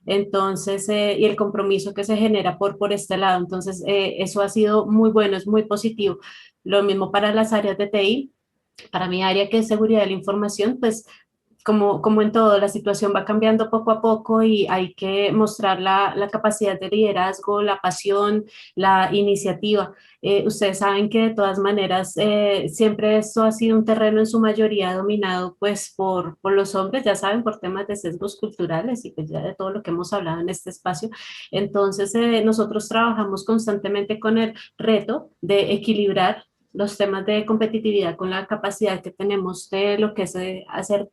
Entonces, y el compromiso que se genera por este lado. Entonces, eso ha sido muy bueno, es muy positivo. Lo mismo para las áreas de TI. Para mi área que es seguridad de la información, pues como en todo, la situación va cambiando poco a poco y hay que mostrar la capacidad de liderazgo, la pasión, la iniciativa. Ustedes saben que de todas maneras siempre esto ha sido un terreno en su mayoría dominado pues por los hombres, ya saben, por temas de sesgos culturales y pues ya de todo lo que hemos hablado en este espacio. Entonces nosotros trabajamos constantemente con el reto de equilibrar los temas de competitividad con la capacidad que tenemos de lo que es hacer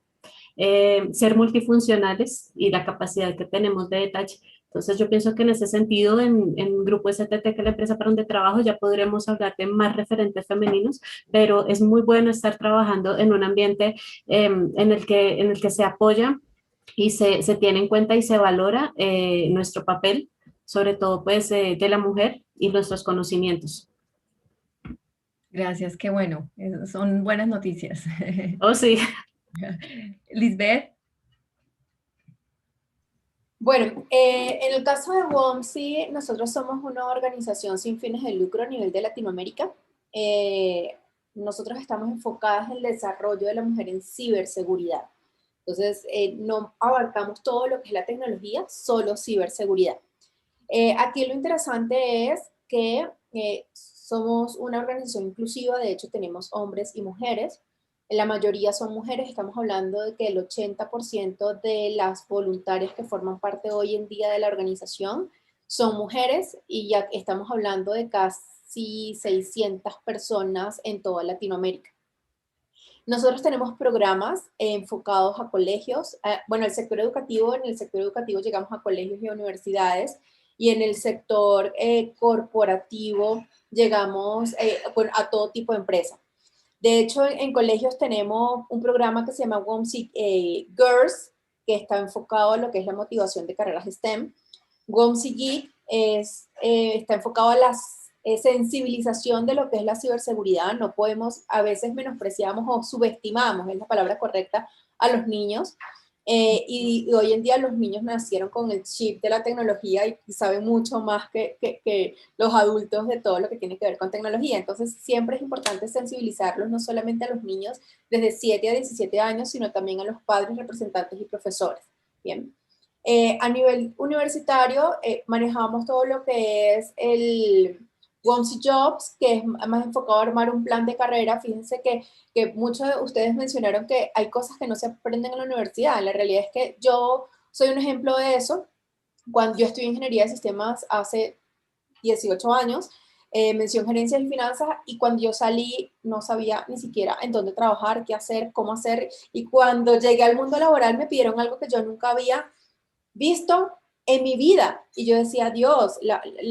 ser multifuncionales y la capacidad que tenemos de detalle. Entonces yo pienso que en ese sentido, en Grupo STT, que es la empresa para donde trabajo, ya podremos hablar de más referentes femeninos, pero es muy bueno estar trabajando en un ambiente en el que se apoya y se tiene en cuenta y se valora nuestro papel, sobre todo pues de la mujer y nuestros conocimientos. Gracias, qué bueno. Son buenas noticias. Oh, sí. Lisbeth. Bueno, en el caso de WOMSI, nosotros somos una organización sin fines de lucro a nivel de Latinoamérica. Nosotros estamos enfocadas en el desarrollo de la mujer en ciberseguridad. Entonces, no abarcamos todo lo que es la tecnología, solo ciberseguridad. Aquí lo interesante es que somos una organización inclusiva, de hecho tenemos hombres y mujeres. la mayoría son mujeres, estamos hablando de que el 80% de las voluntarias que forman parte hoy en día de la organización son mujeres y ya estamos hablando de casi 600 personas en toda Latinoamérica. Nosotros tenemos programas enfocados a colegios, bueno, en el sector educativo llegamos a colegios y universidades, y en el sector corporativo llegamos a todo tipo de empresas. De hecho, en colegios tenemos un programa que se llama WOMC Girls, que está enfocado a lo que es la motivación de carreras STEM. WOMC Geek está enfocado a la sensibilización de lo que es la ciberseguridad. No podemos, a veces menospreciamos o subestimamos, es la palabra correcta, a los niños. Y hoy en día los niños nacieron con el chip de la tecnología y saben mucho más que los adultos de todo lo que tiene que ver con tecnología. Entonces siempre es importante sensibilizarlos, no solamente a los niños desde 7 a 17 años, sino también a los padres, representantes y profesores. Bien. A nivel universitario manejamos todo lo que es el WOMC Jobs, que es más enfocado a armar un plan de carrera. Fíjense que muchos de ustedes mencionaron que hay cosas que no se aprenden en la universidad. La realidad es que yo soy un ejemplo de eso. Cuando yo estudié ingeniería de sistemas hace 18 años, mención gerencias y finanzas, y cuando yo salí no sabía ni siquiera en dónde trabajar, qué hacer, cómo hacer, y cuando llegué al mundo laboral me pidieron algo que yo nunca había visto en mi vida. Y yo decía, Dios,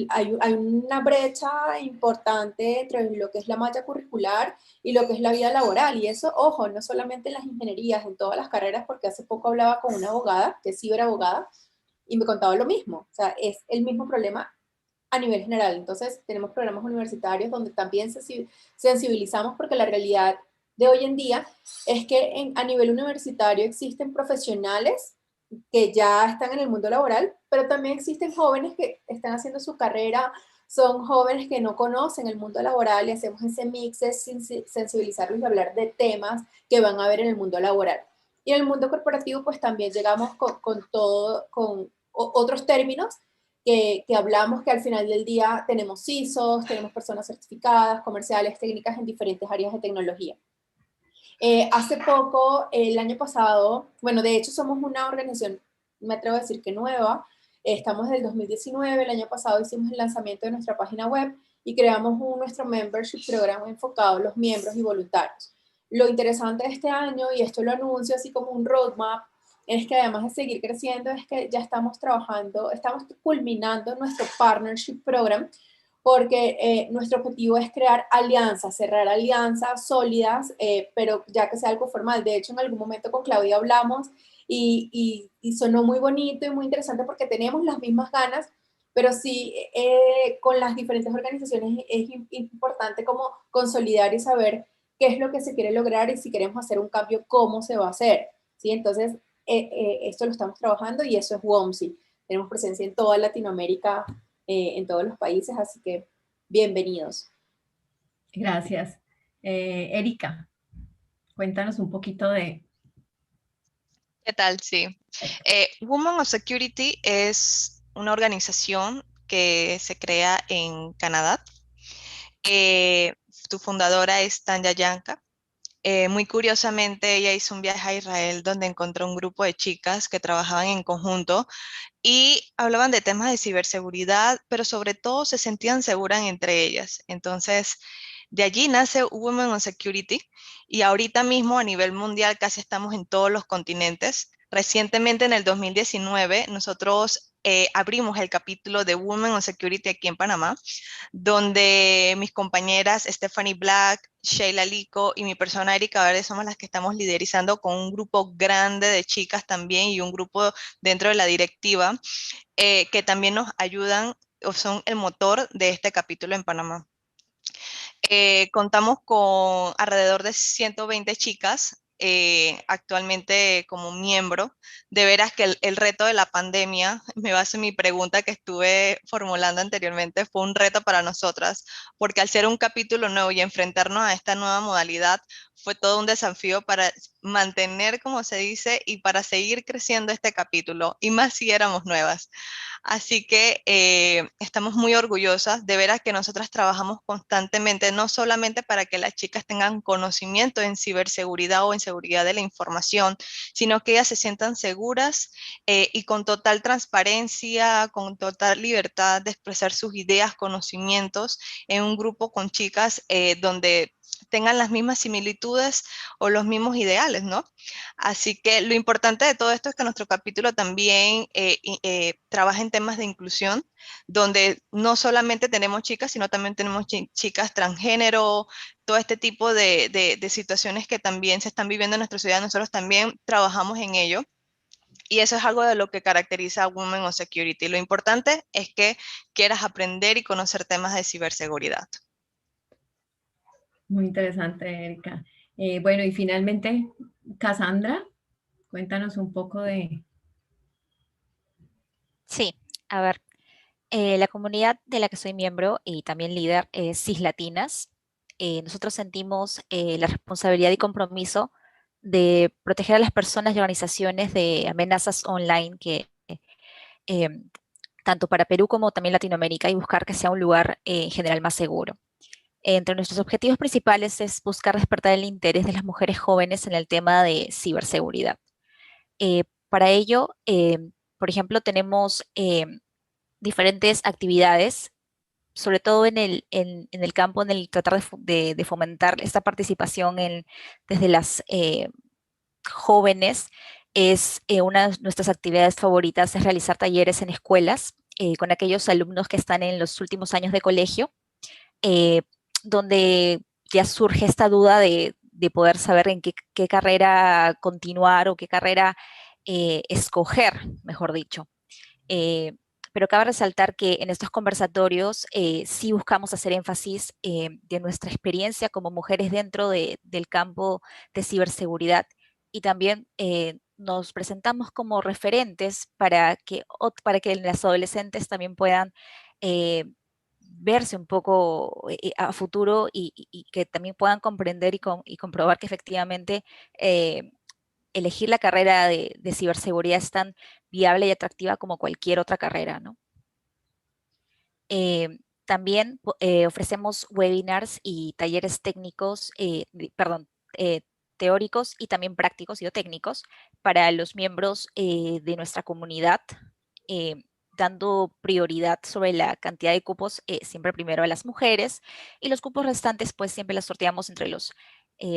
hay una brecha importante entre lo que es la malla curricular y lo que es la vida laboral. Y eso, ojo, no solamente en las ingenierías, en todas las carreras, porque hace poco hablaba con una abogada, que es ciberabogada, y me contaba lo mismo. O sea, es el mismo problema a nivel general. Entonces, tenemos programas universitarios donde también sensibilizamos, porque la realidad de hoy en día es que a nivel universitario existen profesionales que ya están en el mundo laboral, pero también existen jóvenes que están haciendo su carrera, son jóvenes que no conocen el mundo laboral, y hacemos ese mix de sensibilizarlos y hablar de temas que van a ver en el mundo laboral. Y en el mundo corporativo, pues también llegamos con otros términos que hablamos, que al final del día tenemos CISOs, tenemos personas certificadas, comerciales, técnicas en diferentes áreas de tecnología. Hace poco, el año pasado, bueno, de hecho somos una organización, me atrevo a decir que nueva, estamos desde el 2019, el año pasado hicimos el lanzamiento de nuestra página web y creamos nuestro membership programa enfocado a los miembros y voluntarios. Lo interesante de este año, y esto lo anuncio así como un roadmap, es que además de seguir creciendo, es que ya estamos trabajando, estamos culminando nuestro partnership program, porque nuestro objetivo es crear alianzas, cerrar alianzas sólidas, pero ya que sea algo formal. De hecho, en algún momento con Claudia hablamos y sonó muy bonito y muy interesante porque tenemos las mismas ganas, pero sí con las diferentes organizaciones es importante como consolidar y saber qué es lo que se quiere lograr, y si queremos hacer un cambio, cómo se va a hacer, ¿sí? Entonces, esto lo estamos trabajando y eso es WOMC. Tenemos presencia en toda Latinoamérica, en todos los países, así que bienvenidos. Gracias. Erika, cuéntanos un poquito de... ¿Qué tal? Sí. Women of Security es una organización que se crea en Canadá. Tu fundadora es Tanya Yanka. Muy curiosamente, ella hizo un viaje a Israel donde encontró un grupo de chicas que trabajaban en conjunto y hablaban de temas de ciberseguridad, pero sobre todo se sentían seguras entre ellas. Entonces, de allí nace Women on Security, y ahorita mismo a nivel mundial casi estamos en todos los continentes. Recientemente, en el 2019, nosotros abrimos el capítulo de Women on Security aquí en Panamá, donde mis compañeras Stephanie Black, Sheila Lico y mi persona Erika Verde somos las que estamos liderizando con un grupo grande de chicas también y un grupo dentro de la directiva que también nos ayudan o son el motor de este capítulo en Panamá. Contamos con alrededor de 120 chicas actualmente como miembro, de veras que el reto de la pandemia, me baso en mi pregunta que estuve formulando anteriormente, fue un reto para nosotras, porque al ser un capítulo nuevo y enfrentarnos a esta nueva modalidad, fue todo un desafío para mantener, como se dice, y para seguir creciendo este capítulo, y más si éramos nuevas. Así que estamos muy orgullosas de veras que nosotras trabajamos constantemente, no solamente para que las chicas tengan conocimiento en ciberseguridad o en seguridad de la información, sino que ellas se sientan seguras y con total transparencia, con total libertad de expresar sus ideas, conocimientos en un grupo con chicas donde tengan las mismas similitudes o los mismos ideales, ¿no? Así que lo importante de todo esto es que nuestro capítulo también trabaja en temas de inclusión, donde no solamente tenemos chicas, sino también tenemos chicas transgénero, todo este tipo de situaciones que también se están viviendo en nuestra ciudad. Nosotros también trabajamos en ello. Y eso es algo de lo que caracteriza a Women on Security. Lo importante es que quieras aprender y conocer temas de ciberseguridad. Muy interesante, Erika. Bueno, y finalmente, Cassandra, cuéntanos un poco de... Sí, a ver, la comunidad de la que soy miembro y también líder es Cislatinas. Nosotros sentimos la responsabilidad y compromiso de proteger a las personas y organizaciones de amenazas online que tanto para Perú como también Latinoamérica, y buscar que sea un lugar en general más seguro. Entre nuestros objetivos principales es buscar despertar el interés de las mujeres jóvenes en el tema de ciberseguridad. Para ello, por ejemplo, tenemos diferentes actividades, sobre todo en el campo, en el tratar de fomentar esta participación desde las jóvenes. Es una de nuestras actividades favoritas es realizar talleres en escuelas con aquellos alumnos que están en los últimos años de colegio, eh, donde ya surge esta duda de poder saber en qué carrera continuar o qué carrera escoger, mejor dicho. Eh, pero cabe resaltar que en estos conversatorios sí buscamos hacer énfasis de nuestra experiencia como mujeres dentro del campo de ciberseguridad, y también nos presentamos como referentes para que las adolescentes también puedan verse un poco a futuro, y que también puedan comprender y comprobar que efectivamente elegir la carrera de ciberseguridad es tan viable y atractiva como cualquier otra carrera, ¿no? También ofrecemos webinars y talleres técnicos, eh, teóricos y también prácticos y o técnicos para los miembros de nuestra comunidad, eh, dando prioridad sobre la cantidad de cupos, siempre primero a las mujeres, y los cupos restantes pues siempre los sorteamos entre los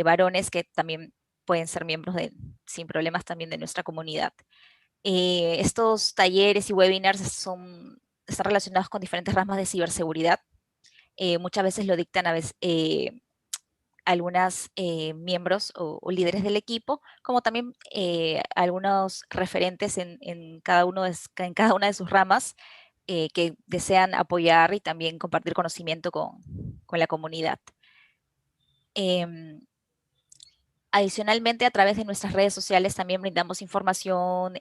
varones, que también pueden ser miembros sin problemas también de nuestra comunidad. Estos talleres y webinars están relacionados con diferentes ramas de ciberseguridad. Muchas veces lo dictan algunas miembros o líderes del equipo, como también algunos referentes en cada una de sus ramas, que desean apoyar y también compartir conocimiento con la comunidad. Adicionalmente, a través de nuestras redes sociales también brindamos información,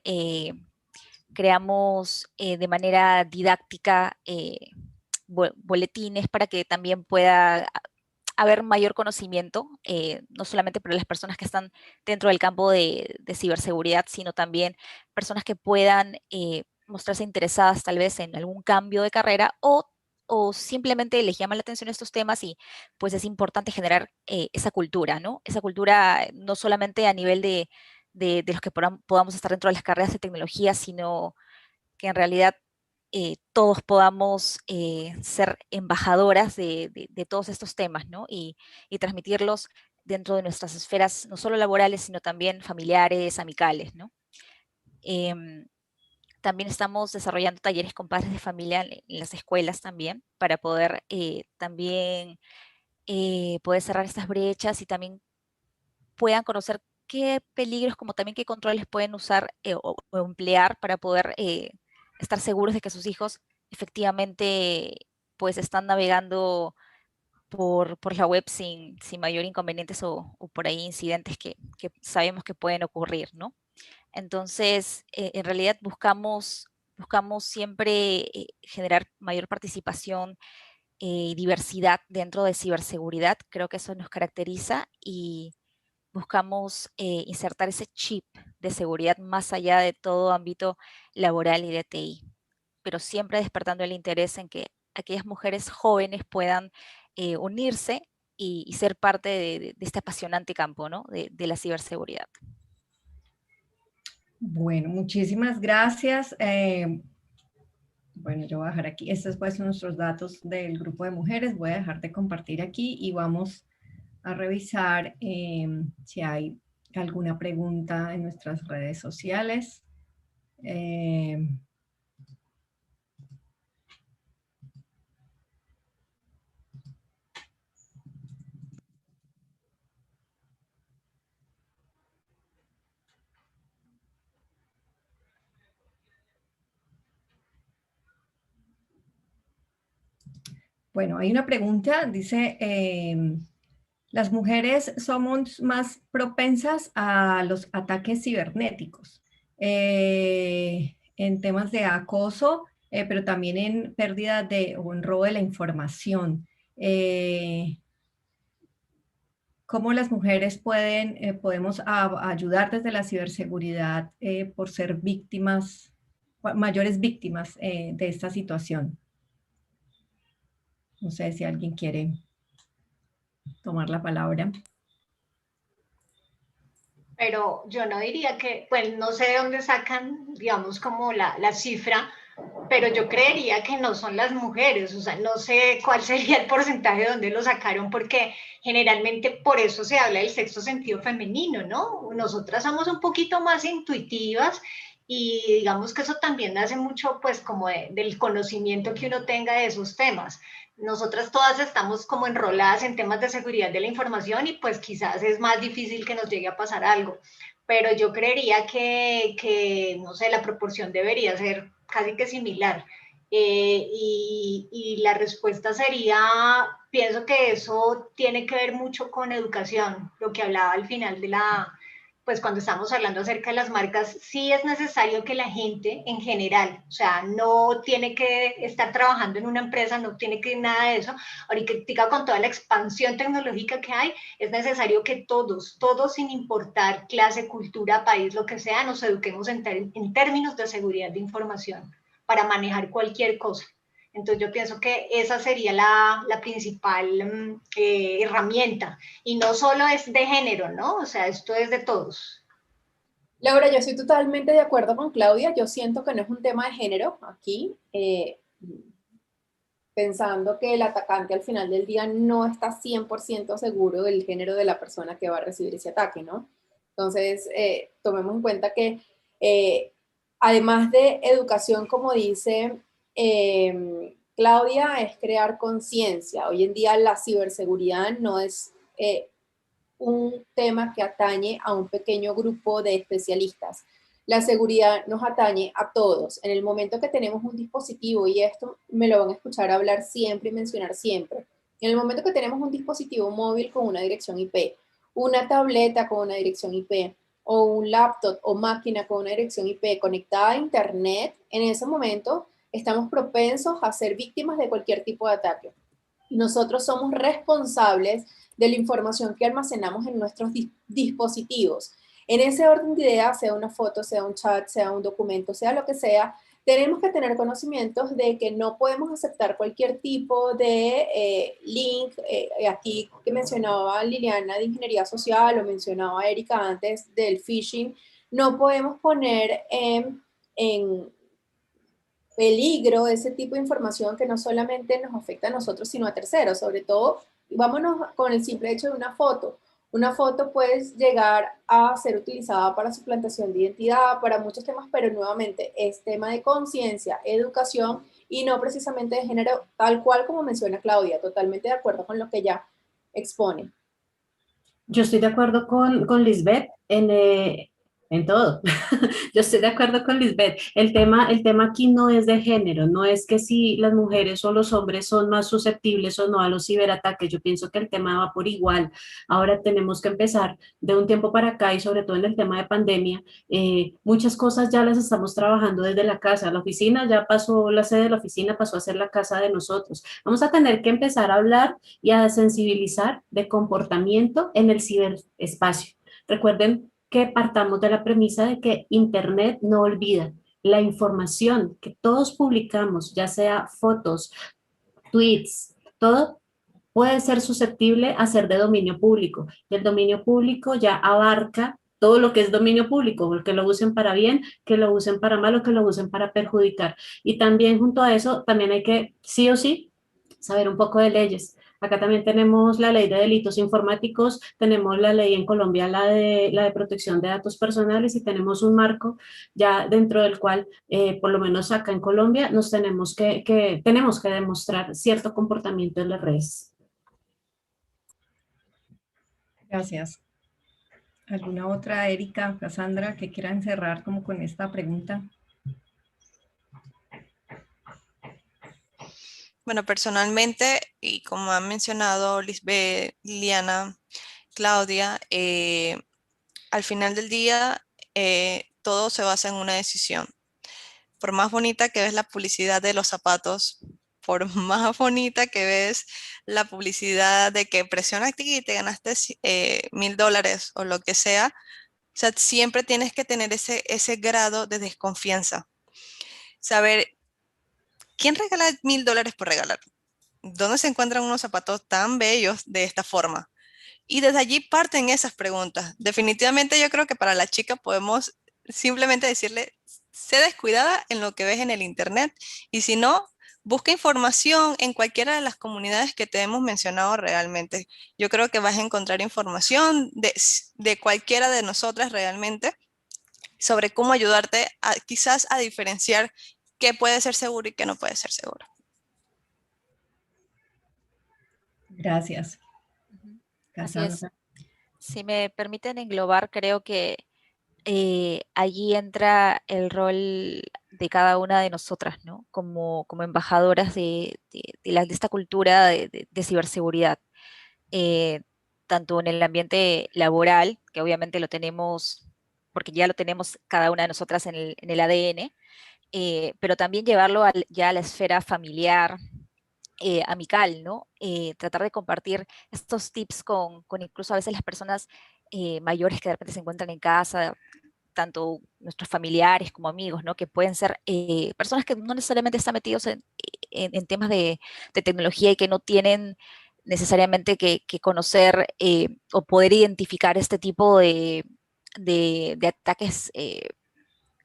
creamos de manera didáctica boletines para que también pueda haber mayor conocimiento, no solamente para las personas que están dentro del campo de ciberseguridad, sino también personas que puedan mostrarse interesadas tal vez en algún cambio de carrera, o simplemente les llama la atención estos temas, y pues es importante generar esa cultura, ¿no? Esa cultura no solamente a nivel de los que podamos estar dentro de las carreras de tecnología, sino que en realidad todos podamos ser embajadoras de todos estos temas, ¿no? Y transmitirlos dentro de nuestras esferas, no solo laborales, sino también familiares, amicales, ¿no? También estamos desarrollando talleres con padres de familia en las escuelas también, para poder también poder cerrar estas brechas, y también puedan conocer qué peligros, como también qué controles pueden usar o emplear para poder estar seguros de que sus hijos efectivamente pues están navegando por la web sin mayor inconvenientes o por ahí incidentes que sabemos que pueden ocurrir, ¿no? Entonces, en realidad buscamos siempre generar mayor participación y diversidad dentro de ciberseguridad. Creo que eso nos caracteriza y buscamos insertar ese chip de seguridad más allá de todo ámbito laboral y de TI, pero siempre despertando el interés en que aquellas mujeres jóvenes puedan unirse y ser parte de este apasionante campo, ¿no? de la ciberseguridad. Bueno, muchísimas gracias. Bueno, yo voy a dejar aquí, estos pues son nuestros datos del grupo de mujeres, voy a dejar de compartir aquí y vamos a revisar si hay alguna pregunta en nuestras redes sociales. Bueno, hay una pregunta, dice, las mujeres somos más propensas a los ataques cibernéticos en temas de acoso, pero también en pérdida o en robo de la información. ¿Cómo las mujeres podemos ayudar desde la ciberseguridad por ser víctimas, mayores víctimas de esta situación? No sé si alguien quiere tomar la palabra. Pero yo no diría que, pues no sé de dónde sacan, digamos, como la cifra, pero yo creería que no son las mujeres, o sea, no sé cuál sería el porcentaje de dónde lo sacaron, porque generalmente por eso se habla del sexto sentido femenino, ¿no? Nosotras somos un poquito más intuitivas y digamos que eso también nace mucho, pues, como del conocimiento que uno tenga de esos temas. Nosotras todas estamos como enroladas en temas de seguridad de la información y pues quizás es más difícil que nos llegue a pasar algo, pero yo creería no sé, la proporción debería ser casi que similar. Y la respuesta sería, pienso que eso tiene que ver mucho con educación, lo que hablaba al final de pues cuando estamos hablando acerca de las marcas, sí es necesario que la gente en general, o sea, no tiene que estar trabajando en una empresa, no tiene que nada de eso. Ahorita con toda la expansión tecnológica que hay, es necesario que todos sin importar clase, cultura, país, lo que sea, nos eduquemos en términos de seguridad de información para manejar cualquier cosa. Entonces yo pienso que esa sería la principal herramienta. Y no solo es de género, ¿no? O sea, esto es de todos. Laura, yo estoy totalmente de acuerdo con Claudia. Yo siento que no es un tema de género aquí, pensando que el atacante al final del día no está 100% seguro del género de la persona que va a recibir ese ataque, ¿no? Entonces, tomemos en cuenta que además de educación, como dice Claudia, es crear conciencia. Hoy en día la ciberseguridad no es un tema que atañe a un pequeño grupo de especialistas. La seguridad nos atañe a todos. En el momento que tenemos un dispositivo, y esto me lo van a escuchar hablar siempre y mencionar siempre, en el momento que tenemos un dispositivo móvil con una dirección IP, una tableta con una dirección IP, o un laptop o máquina con una dirección IP conectada a Internet, en ese momento estamos propensos a ser víctimas de cualquier tipo de ataque. Nosotros somos responsables de la información que almacenamos en nuestros dispositivos. En ese orden de ideas, sea una foto, sea un chat, sea un documento, sea lo que sea, tenemos que tener conocimientos de que no podemos aceptar cualquier tipo de link. Aquí que mencionaba Liliana de ingeniería social o mencionaba Erika antes del phishing, no podemos poner en peligro ese tipo de información que no solamente nos afecta a nosotros, sino a terceros. Sobre todo, vámonos con el simple hecho de una foto. Una foto puede llegar a ser utilizada para suplantación de identidad, para muchos temas, pero nuevamente es tema de conciencia, educación y no precisamente de género, tal cual como menciona Claudia, totalmente de acuerdo con lo que ella expone. Yo estoy de acuerdo con Lisbeth. En todo. Yo estoy de acuerdo con Lisbeth. El tema aquí no es de género, no es que si las mujeres o los hombres son más susceptibles o no a los ciberataques. Yo pienso que el tema va por igual. Ahora tenemos que empezar de un tiempo para acá y sobre todo en el tema de pandemia. Muchas cosas ya las estamos trabajando desde la casa. La oficina ya pasó, la sede de la oficina pasó a ser la casa de nosotros. Vamos a tener que empezar a hablar y a sensibilizar de comportamiento en el ciberespacio. Recuerden que partamos de la premisa de que Internet no olvida. La información que todos publicamos, ya sea fotos, tweets, todo puede ser susceptible a ser de dominio público. Y el dominio público ya abarca todo lo que es dominio público, que lo usen para bien, que lo usen para mal o que lo usen para perjudicar. Y también junto a eso, también hay que, sí o sí, saber un poco de leyes. Acá también tenemos la ley de delitos informáticos, tenemos la ley en Colombia, la de protección de datos personales y tenemos un marco ya dentro del cual, por lo menos acá en Colombia, nos tenemos que demostrar cierto comportamiento en las redes. Gracias. ¿Alguna otra, Erika, Cassandra, que quieran cerrar como con esta pregunta? Bueno, personalmente, y como han mencionado Lisbeth, Liliana, Claudia, al final del día todo se basa en una decisión. Por más bonita que ves la publicidad de los zapatos, por más bonita que ves la publicidad de que presiona aquí y te ganaste $1000 o lo que sea, o sea, siempre tienes que tener ese grado de desconfianza. Saber, ¿quién regala $1000 por regalar? ¿Dónde se encuentran unos zapatos tan bellos de esta forma? Y desde allí parten esas preguntas. Definitivamente yo creo que para la chica podemos simplemente decirle, sé descuidada en lo que ves en el internet y si no, busca información en cualquiera de las comunidades que te hemos mencionado realmente. Yo creo que vas a encontrar información de cualquiera de nosotras realmente sobre cómo ayudarte quizás a diferenciar qué puede ser seguro y qué no puede ser seguro. Gracias. Así es. Cassandra. Si me permiten englobar, creo que allí entra el rol de cada una de nosotras, ¿no? Como embajadoras de esta cultura de ciberseguridad, eh, tanto en el ambiente laboral, que obviamente lo tenemos, porque ya lo tenemos cada una de nosotras en el ADN, pero también llevarlo ya a la esfera familiar, amical, ¿no? Tratar de compartir estos tips con incluso a veces las personas mayores que de repente se encuentran en casa, tanto nuestros familiares como amigos, ¿no? Que pueden ser personas que no necesariamente están metidos en temas de tecnología y que no tienen necesariamente que conocer o poder identificar este tipo de ataques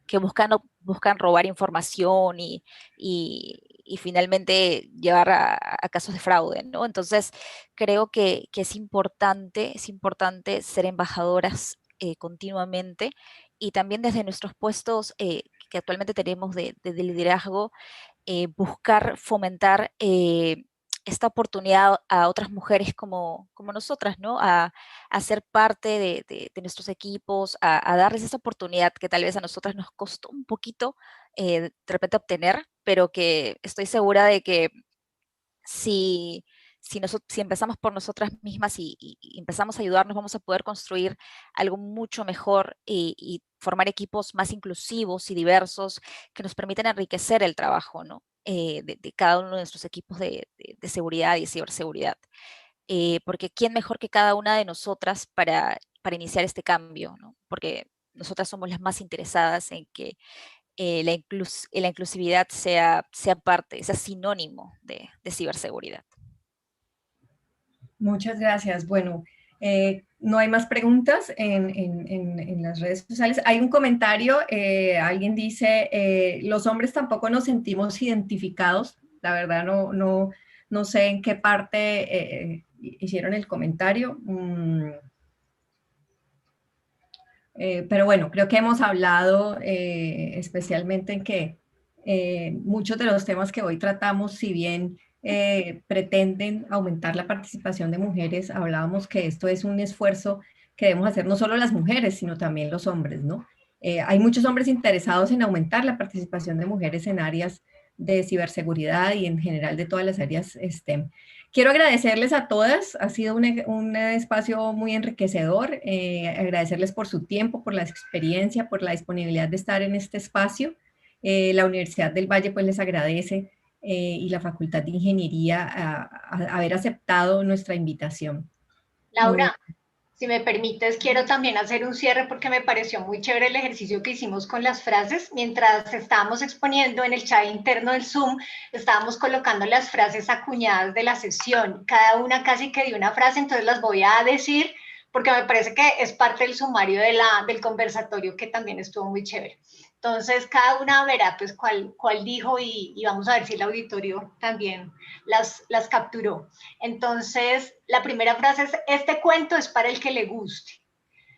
que buscan robar información y finalmente llevar a casos de fraude, ¿no? Entonces, creo que es importante ser embajadoras continuamente y también desde nuestros puestos que actualmente tenemos de liderazgo, buscar fomentar esta oportunidad a otras mujeres como nosotras, ¿no? A ser parte de nuestros equipos, a darles esa oportunidad que tal vez a nosotras nos costó un poquito de repente obtener, pero que estoy segura de que si empezamos por nosotras mismas y empezamos a ayudarnos, vamos a poder construir algo mucho mejor y formar equipos más inclusivos y diversos que nos permiten enriquecer el trabajo, ¿no? De cada uno de nuestros equipos de seguridad y ciberseguridad. Porque ¿quién mejor que cada una de nosotras para iniciar este cambio, ¿no? Porque nosotras somos las más interesadas en que la inclusividad sea parte, sea sinónimo de ciberseguridad. Muchas gracias. Bueno, no hay más preguntas en las redes sociales. Hay un comentario, alguien dice, los hombres tampoco nos sentimos identificados. La verdad no sé en qué parte hicieron el comentario. Pero bueno, creo que hemos hablado especialmente en que muchos de los temas que hoy tratamos, si bien pretenden aumentar la participación de mujeres, hablábamos que esto es un esfuerzo que debemos hacer no solo las mujeres, sino también los hombres, ¿no? Hay muchos hombres interesados en aumentar la participación de mujeres en áreas de ciberseguridad y en general de todas las áreas STEM. Quiero agradecerles a todas, ha sido un espacio muy enriquecedor, agradecerles por su tiempo, por la experiencia, por la disponibilidad de estar en este espacio. La Universidad del Valle pues les agradece y la Facultad de Ingeniería a haber aceptado nuestra invitación. Laura, si me permites, quiero también hacer un cierre porque me pareció muy chévere el ejercicio que hicimos con las frases. Mientras estábamos exponiendo en el chat interno del Zoom, estábamos colocando las frases acuñadas de la sesión. Cada una casi que dio una frase, entonces las voy a decir porque me parece que es parte del sumario del conversatorio que también estuvo muy chévere. Entonces, cada una verá pues cuál dijo y vamos a ver si el auditorio también las capturó. Entonces, la primera frase es, este cuento es para el que le guste.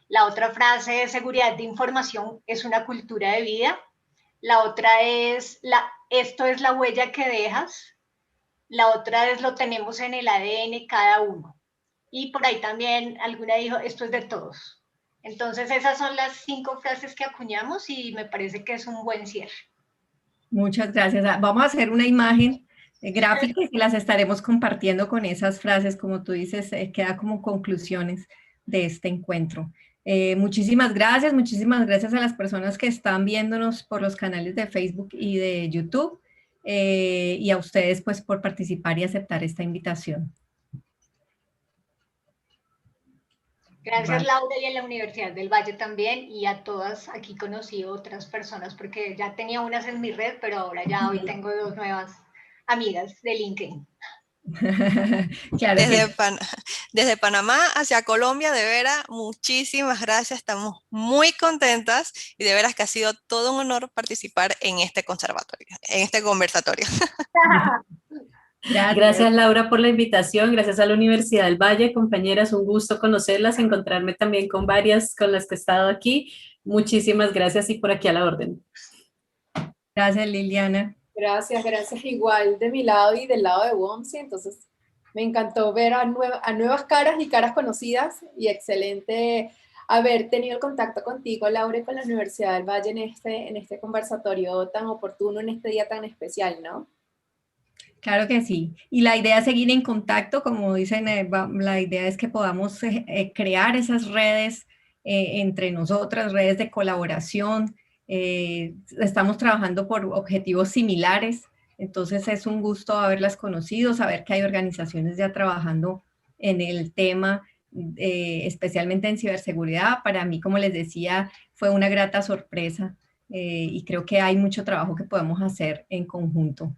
La otra frase es, seguridad de información es una cultura de vida. La otra es, esto es la huella que dejas. La otra es, lo tenemos en el ADN cada uno. Y por ahí también alguna dijo, esto es de todos. Entonces esas son las 5 frases que acuñamos y me parece que es un buen cierre. Muchas gracias. Vamos a hacer una imagen gráfica y las estaremos compartiendo con esas frases, como tú dices, queda como conclusiones de este encuentro. Muchísimas gracias a las personas que están viéndonos por los canales de Facebook y de YouTube y a ustedes pues por participar y aceptar esta invitación. Gracias, Laura, y en la Universidad del Valle también, y a todas. Aquí conocí otras personas porque ya tenía unas en mi red, pero ahora ya hoy tengo 2 nuevas amigas de LinkedIn. Claro, desde Panamá hacia Colombia, de veras, muchísimas gracias, estamos muy contentas y de veras que ha sido todo un honor participar en este conversatorio. Gracias, Laura, por la invitación, gracias a la Universidad del Valle, compañeras, un gusto conocerlas, encontrarme también con varias con las que he estado aquí. Muchísimas gracias y por aquí a la orden. Gracias, Liliana. Gracias igual de mi lado y del lado de WOMSI, entonces me encantó ver a nuevas caras y caras conocidas y excelente haber tenido el contacto contigo, Laura, y con la Universidad del Valle en este conversatorio tan oportuno, en este día tan especial, ¿no? Claro que sí. Y la idea es seguir en contacto, como dicen, la idea es que podamos crear esas redes entre nosotras, redes de colaboración. Estamos trabajando por objetivos similares, entonces es un gusto haberlas conocido, saber que hay organizaciones ya trabajando en el tema, especialmente en ciberseguridad. Para mí, como les decía, fue una grata sorpresa y creo que hay mucho trabajo que podemos hacer en conjunto.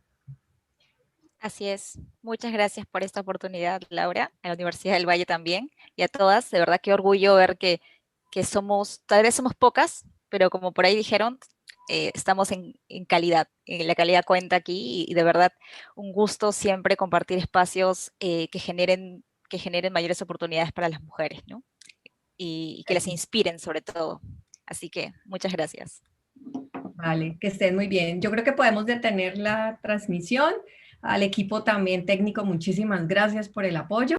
Así es. Muchas gracias por esta oportunidad, Laura, a la Universidad del Valle también, y a todas. De verdad, qué orgullo ver que somos, tal vez somos pocas, pero como por ahí dijeron, estamos en calidad. La calidad cuenta aquí y de verdad un gusto siempre compartir espacios que generen mayores oportunidades para las mujeres, ¿no? Y que les inspiren sobre todo. Así que muchas gracias. Vale, que estén muy bien. Yo creo que podemos detener la transmisión. Al equipo también técnico, muchísimas gracias por el apoyo.